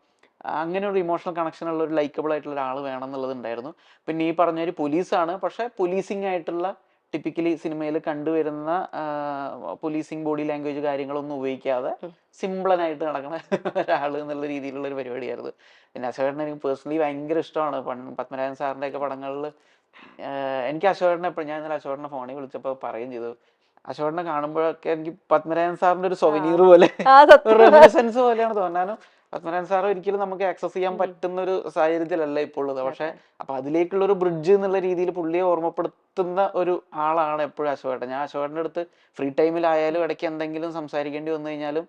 അങ്ങനെ ഒരു ഇമോഷണൽ കണക്ഷൻ ഉള്ള ഒരു ലൈക്കബിൾ ആയിട്ടുള്ള ഒരാൾ വേണം എന്നുള്ളത് ഉണ്ടായിരുന്നു. പിന്നെ ഈ പറഞ്ഞൊരു പോലീസാണ്, പക്ഷെ പോലീസിങ് ആയിട്ടുള്ള ടിപ്പിക്കലി സിനിമയിൽ കണ്ടുവരുന്ന പോലീസിങ് ബോഡി ലാംഗ്വേജ് കാര്യങ്ങളൊന്നും ഉപയോഗിക്കാതെ സിമ്പിളനായിട്ട് നടക്കുന്ന ഒരാൾ എന്നുള്ള രീതിയിലുള്ള ഒരു പരിപാടിയായിരുന്നു. പിന്നെ അശോകേട്ടനെ എനിക്ക് പേഴ്സണലി ഭയങ്കര ഇഷ്ടമാണ്. പത്മനാഭൻ സാറിൻ്റെ ഒക്കെ പടങ്ങളിൽ എനിക്ക് അശോകേട്ടനെ എപ്പോഴും, ഞാൻ ഇന്നലെ അശോകേട്ടനെ ഫോണിൽ വിളിച്ചപ്പോൾ പറയുകയും ചെയ്തു, അശോകേട്ടനെ കാണുമ്പോഴൊക്കെ എനിക്ക് പത്മനാഭൻ സാറിന്റെ ഒരു സൊവനീർ പോലെ റെമിനിസൻസ് പോലെയാണ് തോന്നാനും. പത്മനാഭൻ സാർ ഒരിക്കലും നമുക്ക് ആക്സസ് ചെയ്യാൻ പറ്റുന്ന ഒരു സാഹചര്യത്തിലല്ല ഇപ്പോൾ ഉള്ളത്. പക്ഷെ അപ്പൊ അതിലേക്കുള്ള ഒരു ബ്രിഡ്ജ് എന്നുള്ള രീതിയിൽ പുള്ളിയെ ഓർമ്മപ്പെടുത്തുന്ന ഒരു ആളാണ് എപ്പോഴും അശോകേട്ടൻ. ഞാൻ അശോകേട്ടൻ്റെ അടുത്ത് ഫ്രീ ടൈമിലായാലും ഇടയ്ക്ക് എന്തെങ്കിലും സംസാരിക്കേണ്ടി വന്നു കഴിഞ്ഞാലും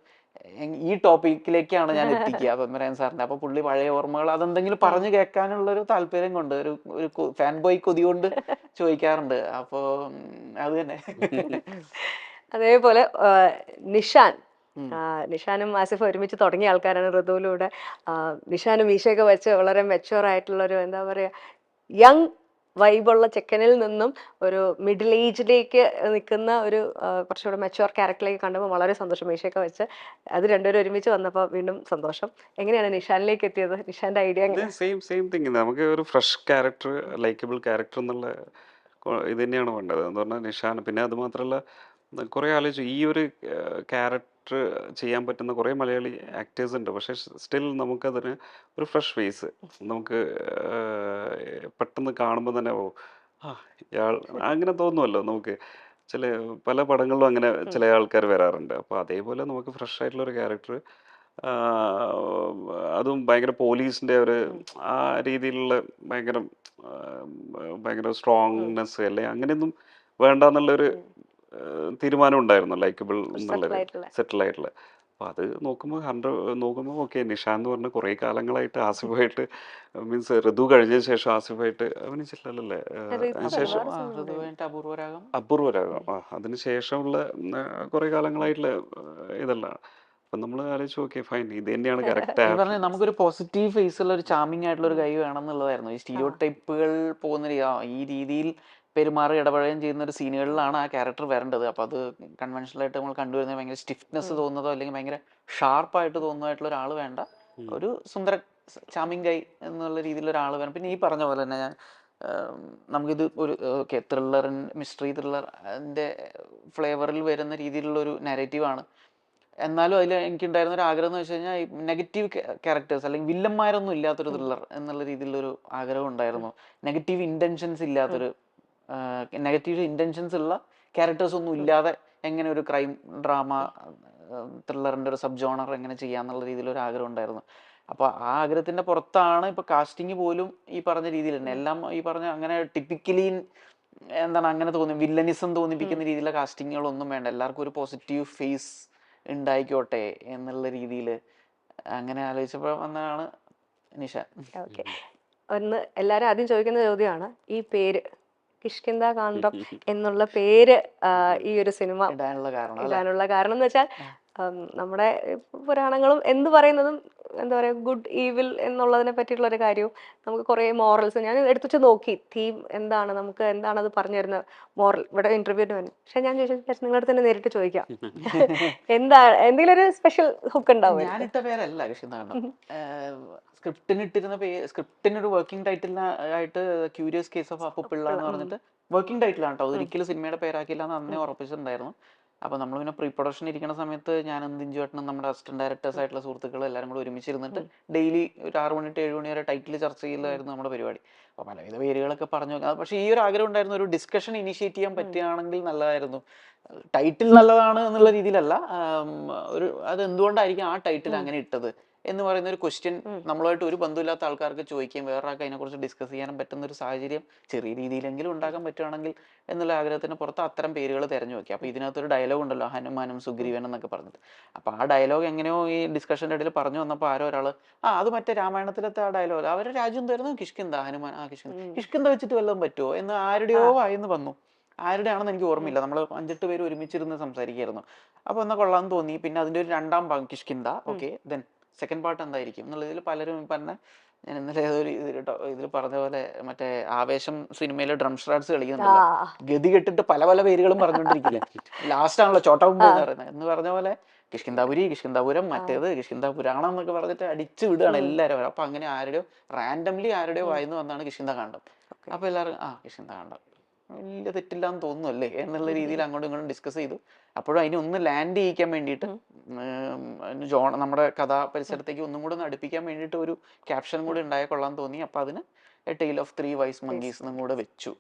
ഈ ടോപ്പിക്കിലേക്കാണ് ഞാൻ എത്തിക്കുക പത്മനാഭൻ സാറിന്റെ. അപ്പൊ പുള്ളി പഴയ ഓർമ്മകൾ അതെന്തെങ്കിലും പറഞ്ഞു കേൾക്കാനുള്ള ഒരു താല്പര്യം കൊണ്ട്, ഒരു ഫാൻ ബോയ് കൊതി കൊണ്ട് ചോദിക്കാറുണ്ട്. അപ്പോ അത് തന്നെ. അതേപോലെ നിഷാൻ, നിഷാനും ആസിഫും ഒരുമിച്ച് തുടങ്ങിയ ആൾക്കാരാണ് ഋതുവിലൂടെ. നിഷാനും മീശയൊക്കെ വെച്ച് വളരെ മെച്ചുവർ ആയിട്ടുള്ള ഒരു എന്താ പറയാ യങ് വൈബുള്ള ചെക്കനിൽ നിന്നും ഒരു മിഡിൽ ഏജിലേക്ക് നിൽക്കുന്ന ഒരു കുറച്ചുകൂടെ മെച്ചുവർ ക്യാരക്ടറിലേക്ക് കണ്ടപ്പോൾ വളരെ സന്തോഷം. മീശയൊക്കെ വെച്ച് അത് രണ്ടുപേരും ഒരുമിച്ച് വന്നപ്പോൾ വീണ്ടും സന്തോഷം. എങ്ങനെയാണ് നിഷാനിലേക്ക് എത്തിയത്? നിഷാന്റെ ഐഡിയ ഇത് സെയിം തിങ്. നമുക്ക് ഒരു ഫ്രഷ് ക്യാരക്ടർ, ലൈക്കബിൾ ക്യാരക്ടർ എന്നുള്ള ഇത് തന്നെയാണ് വേണ്ടത് എന്ന് പറഞ്ഞാൽ നിഷാൻ. പിന്നെ അത് മാത്രമല്ല, കുറേ ആലോചിച്ചു ഈ ഒരു ക്യാരക്ടർ ചെയ്യാൻ പറ്റുന്ന കുറേ മലയാളി ആക്ടേഴ്സ് ഉണ്ട്. പക്ഷേ സ്റ്റിൽ നമുക്കതിന് ഒരു ഫ്രഷ് ഫേസ് നമുക്ക് പെട്ടെന്ന് കാണുമ്പോൾ തന്നെ ഓ ആ ഇയാൾ അങ്ങനെ തോന്നുമല്ലോ നമുക്ക്. ചില പല പടങ്ങളിലും അങ്ങനെ ചില ആൾക്കാർ വരാറുണ്ട്. അപ്പോൾ അതേപോലെ നമുക്ക് ഫ്രഷ് ആയിട്ടുള്ള ഒരു ക്യാരക്ടർ, അതും ഭയങ്കര പോലീസിൻ്റെ ഒരു ആ രീതിയിലുള്ള ഭയങ്കര ഭയങ്കര സ്ട്രോങ്നെസ് അല്ലെ അങ്ങനെയൊന്നും വേണ്ട എന്നുള്ളൊരു തീരുമാനം ഉണ്ടായിരുന്നു. ലൈക്കബിൾ എന്നുള്ളത്, സെറ്റിൽ ആയിട്ടുള്ള. അപ്പോൾ അത് നോക്കുമ്പോൾ ഓക്കെ, നിഷാൻ എന്ന് പറഞ്ഞ കുറേ കാലങ്ങളായിട്ട് ആസിഫായിട്ട്, മീൻസ് ഋതു കഴിഞ്ഞ ശേഷം ആസിഫായിട്ട് അഭിനയിച്ചില്ലല്ലേ? അതിനുശേഷം അപൂർവരാഗം, അതിന് ശേഷമുള്ള കുറേ കാലങ്ങളായിട്ടുള്ള ഇതല്ല. അപ്പം നമ്മൾ ആലോചിച്ച് ഓക്കെ ഫൈൻ, ഇത് തന്നെയാണ് കറക്റ്റ്. നമുക്കൊരു പോസിറ്റീവ് ഫേസ് ഉള്ള ഒരു ചാമിങ് ആയിട്ടുള്ള ഒരു കൈ വേണം എന്നുള്ളതായിരുന്നു. ഈ സ്റ്റീരിയോ ടൈപ്പുകൾ പോകുന്ന ഈ രീതിയിൽ പെരുമാറി ഇടപഴകം ചെയ്യുന്ന ഒരു സീനുകളിലാണ് ആ ക്യാരക്ടർ വരേണ്ടത്. അപ്പോൾ അത് കൺവെൻഷനലായിട്ട് നമ്മൾ കണ്ടുവരുന്നത് ഭയങ്കര സ്റ്റിഫ്നെസ് തോന്നുന്നതോ അല്ലെങ്കിൽ ഭയങ്കര ഷാർപ്പായിട്ട് തോന്നുന്നതായിട്ടുള്ള ഒരാൾ വേണ്ട, ഒരു സുന്ദര ചാമിങ് കൈ എന്നുള്ള രീതിയിലുള്ള ഒരാൾ വേണം. പിന്നെ ഈ പറഞ്ഞ പോലെ തന്നെ നമുക്കിത് ഒരു ഓക്കെ മിസ്റ്ററി ത്രില്ലറിൻ്റെ ഫ്ലേവറിൽ വരുന്ന രീതിയിലുള്ള ഒരു നാരേറ്റീവാണ്. എന്നാലും അതിൽ എനിക്കുണ്ടായിരുന്ന ഒരു ആഗ്രഹം എന്ന് വെച്ച് കഴിഞ്ഞാൽ ഈ നെഗറ്റീവ് ക്യാരക്ടേഴ്സ് അല്ലെങ്കിൽ വില്ലന്മാരൊന്നും ഇല്ലാത്തൊരു ത്രില്ലർ എന്നുള്ള രീതിയിലൊരു ആഗ്രഹം ഉണ്ടായിരുന്നു. നെഗറ്റീവ് ഇൻറ്റൻഷൻസ് ഇല്ലാത്തൊരു നെഗറ്റീവ് ഇൻറ്റൻഷൻസ് ഉള്ള ക്യാരക്ടേഴ്സ് ഒന്നും ഇല്ലാതെ എങ്ങനെ ഒരു ക്രൈം ഡ്രാമ ത്രില്ലറിൻ്റെ ഒരു സബ് ജോണർ എങ്ങനെ ചെയ്യാന്നുള്ള രീതിയിലൊരു ആഗ്രഹം ഉണ്ടായിരുന്നു. അപ്പോൾ ആ ആഗ്രഹത്തിൻ്റെ പുറത്താണ് ഇപ്പോൾ കാസ്റ്റിംഗ് പോലും ഈ പറഞ്ഞ രീതിയിൽ തന്നെ എല്ലാം ഈ പറഞ്ഞ അങ്ങനെ ടിപ്പിക്കലി എന്താണ് അങ്ങനെ തോന്നി വില്ലനിസം തോന്നിപ്പിക്കുന്ന രീതിയിലുള്ള കാസ്റ്റിങ്ങുകളൊന്നും വേണ്ട. എല്ലാവർക്കും ഒരു പോസിറ്റീവ് ഫേസ് ഉണ്ടായിക്കോട്ടെ എന്നുള്ള രീതിയിൽ അങ്ങനെ ആലോചിച്ചപ്പോൾ വന്നതാണ് നിഷ. ഓക്കെ, ഒന്ന് എല്ലാരും ആദ്യം ചോദിക്കുന്ന ചോദ്യമാണ് ഈ പേര് കിഷ്കിന്ധാ കാണ്ഡം എന്നുള്ള പേര് ഈ ഒരു സിനിമ ഇടാനുള്ള കാരണം എന്ന് വെച്ചാൽ നമ്മുടെ പുരാണങ്ങളും എന്ത് പറയുന്നതും എന്താ പറയാ ഗുഡ് ഈവിൽ എന്നുള്ളതിനെ പറ്റിയിട്ടുള്ള ഒരു കാര്യവും നമുക്ക് കുറേ മോറൽസ് ഞാൻ എടുത്തു വെച്ച് നോക്കി. തീം എന്താണ്, നമുക്ക് എന്താണ് അത് പറഞ്ഞു തരുന്ന മോറൽ ഇവിടെ ഇന്റർവ്യൂവിന് വേണ്ടി. പക്ഷെ ഞാൻ ചോദിച്ചു നിങ്ങളുടെ തന്നെ നേരിട്ട് ചോദിക്കാം, എന്താ എന്തെങ്കിലും ഒരു സ്പെഷ്യൽ ഹുക്ക് ഉണ്ടാവും? ഞാനിട്ട പേരല്ല സ്ക്രിപ്റ്റിനൊരു working ടൈറ്റിലായിട്ട് curious case of Appupillai എന്ന് പറഞ്ഞിട്ട് വർക്കിംഗ് ടൈറ്റിലാണ് കേട്ടോ. ഒരിക്കലും സിനിമയുടെ പേരാക്കിയില്ല എന്ന് അന്നേ ഉറപ്പിച്ചിട്ടുണ്ടായിരുന്നു. അപ്പോൾ നമ്മൾ പിന്നെ പ്രീ പ്രൊഡക്ഷൻ ഇരിക്കുന്ന സമയത്ത് ഞാനും ദിഞ്ചുവേട്ടനും നമ്മുടെ അസിസ്റ്റന്റ് ഡയറക്ടേഴ്സ് ആയിട്ടുള്ള സുഹൃത്തുക്കൾ എല്ലാവരും കൂടെ ഒരുമിച്ചിരുന്നിട്ട് ഡെയിലി ഒരു 6 മണി to 7 മണി വരെ ടൈറ്റിൽ ചർച്ച ചെയ്യലായിരുന്നു നമ്മുടെ പരിപാടി. അപ്പോൾ പലവിധ പേരുകളൊക്കെ പറഞ്ഞു. പക്ഷേ ഈ ഒരു ആഗ്രഹം ഉണ്ടായിരുന്നു, ഒരു ഡിസ്കഷൻ ഇനിഷ്യേറ്റ് ചെയ്യാൻ പറ്റുകയാണെങ്കിൽ നല്ലതായിരുന്നു. ടൈറ്റിൽ നല്ലതാണ് എന്നുള്ള രീതിയിലല്ല, ഒരു അത് എന്തുകൊണ്ടായിരിക്കും ആ ടൈറ്റിൽ അങ്ങനെ ഇട്ടത് എന്ന് പറയുന്ന ഒരു ക്വസ്റ്റ്യൻ നമ്മളുമായിട്ട് ഒരു ബന്ധമില്ലാത്ത ആൾക്കാർക്ക് ചോദിക്കുകയും വേറൊരാൾക്ക് അതിനെക്കുറിച്ച് ഡിസ്കസ് ചെയ്യാനും പറ്റുന്ന ഒരു സാഹചര്യം ചെറിയ രീതിയിലെങ്കിലും ഉണ്ടാക്കാൻ പറ്റുകയാണെങ്കിൽ എന്നുള്ള ആഗ്രഹത്തിന് പുറത്ത് അത്തരം പേരുകൾ തിരഞ്ഞു നോക്കി. അപ്പോൾ ഇതിനകത്തൊരു ഡയലോഗ് ഉണ്ടല്ലോ, ഹനുമാനും സുഗ്രീവനും എന്നൊക്കെ പറഞ്ഞിട്ട്. അപ്പോൾ ആ ഡയലോഗ് എങ്ങനെയോ ഈ ഡിസ്കഷൻ്റെ ഇടയിൽ പറഞ്ഞു വന്നപ്പോൾ ആരോ ഒരാൾ അത് മറ്റേ രാമായണത്തിലത്തെ ആ ഡയലോഗ്, അവരുടെ രാജ്യം തരുന്നു കിഷ്കിന്ധാ, ഹനുമാൻ കിഷ്കിന്ധാ വെച്ചിട്ട് വല്ലതും പറ്റുമോ എന്ന് ആരുടെയോ വായിന്ന് വന്നു. ആരുടെയാണെന്ന് എനിക്ക് ഓർമ്മയില്ല. നമ്മൾ 5-8 പേര് ഒരുമിച്ചിരുന്ന് സംസാരിക്കുകയായിരുന്നു. അപ്പോൾ എന്നാൽ കൊള്ളാന്ന് തോന്നി. പിന്നെ അതിൻ്റെ ഒരു 2ാം ഭാഗം കിഷ്കിന്ധാ, ഓക്കെ ദെൻ സെക്കൻഡ് പാർട്ട് എന്തായിരിക്കും എന്നുള്ളതിൽ പലരും പറഞ്ഞ ഞാൻ ഇന്നലെ ഏതൊരു ഇതിൽ പറഞ്ഞ പോലെ മറ്റേ ആവേശം സിനിമയിലെ ഡ്രം സ്റ്റാർട്സ് കളിക്കുന്നുണ്ടല്ലോ, ഗതി കെട്ടിട്ട് പല പല പേരുകളും പറഞ്ഞുകൊണ്ടിരിക്കില്ലേ. ലാസ്റ്റ് ആണല്ലോ ചോട്ടാ മുമ്പ് എന്ന് പറയുന്നത് എന്ന് പറഞ്ഞ പോലെ കിഷ്കിന്ധാപുരി, കിഷ്കിന്ധാപുരം, മറ്റേത് കിഷ്കിന്ധാ പുരാണം എന്നൊക്കെ പറഞ്ഞിട്ട് അടിച്ചു വിടുകയാണ് എല്ലാവരും. അപ്പൊ അങ്ങനെ റാൻഡംലി ആരുടെയോ വായിന്ന് വന്നാണ് കിഷ്കിന്ധാ കാണ്ഡം. അപ്പൊ എല്ലാവരും കിഷ്കിന്ധാ കാണ്ഡം വലിയ തെറ്റില്ലാന്ന് തോന്നുന്നു എന്നുള്ള രീതിയിൽ അങ്ങോട്ടും ഇങ്ങോട്ടും ഡിസ്കസ് ചെയ്തു. അപ്പോഴും അതിനൊന്ന് ലാൻഡ് ചെയ്യിക്കാൻ വേണ്ടിയിട്ട് നമ്മുടെ കഥാ പരിസരത്തേക്ക് ഒന്നും കൂടെ ഒന്ന് അടുപ്പിക്കാൻ വേണ്ടിയിട്ട് ഒരു ക്യാപ്ഷൻ കൂടി ഉണ്ടായ കൊള്ളാൻ തോന്നി. അപ്പൊ അതിന് A tale of 3 vice monkeys എന്നും കൂടെ വെച്ചു.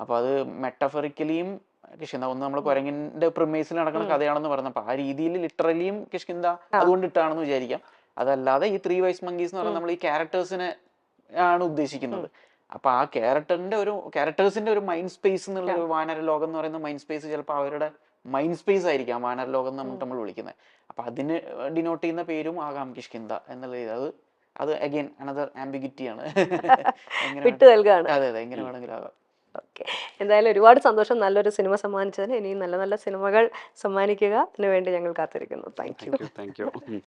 അപ്പൊ അത് മെറ്റഫറിക്കലിയും കിഷ്കിന്ധാ ഒന്ന് നമ്മൾ കുരങ്ങിന്റെ പ്രിമേസിൽ നടക്കുന്ന കഥയാണെന്ന് പറഞ്ഞു. അപ്പൊ ആ രീതിയിൽ ലിറ്ററലിയും കിഷ്കിന്ധാ അതുകൊണ്ട് ഇട്ടാണെന്ന് വിചാരിക്കാം. അതല്ലാതെ ഈ 3 വൈസ് മങ്കീസ് എന്ന് പറഞ്ഞാൽ നമ്മൾ ഈ ക്യാരക്ടേഴ്സിനെ ആണ് ഉദ്ദേശിക്കുന്നത്. അപ്പൊ ആ ക്യാരക്ടേഴ്സിന്റെ ഒരു മൈൻഡ് സ്പേസ് എന്നുള്ള വാനര ലോകം എന്ന് പറയുന്ന മൈൻഡ് സ്പേസ് ചിലപ്പോൾ അവരുടെ മൈൻഡ് സ്പേസ് ആയിരിക്കാം വാനര ലോകം നമ്മൾ വിളിക്കുന്നത്. അപ്പൊ അതിന് ഡിനോട്ട് ചെയ്യുന്ന പേരും ആകാം കിഷ്കിന്ധാ എന്നുള്ള രീതി. അത് അഗൈൻ അനദർ ആംബിഗിറ്റി ആണ്. അതെ എങ്ങനെ വേണമെങ്കിലും ആകാം. ഓക്കെ, എന്തായാലും ഒരുപാട് സന്തോഷം, നല്ലൊരു സിനിമ സമ്മാനിച്ചതിന്. ഇനിയും നല്ല നല്ല സിനിമകൾ സമ്മാനിക്കുക. അതിനുവേണ്ടി ഞങ്ങൾ കാത്തിരിക്കുന്നു. Thank you. Thank you.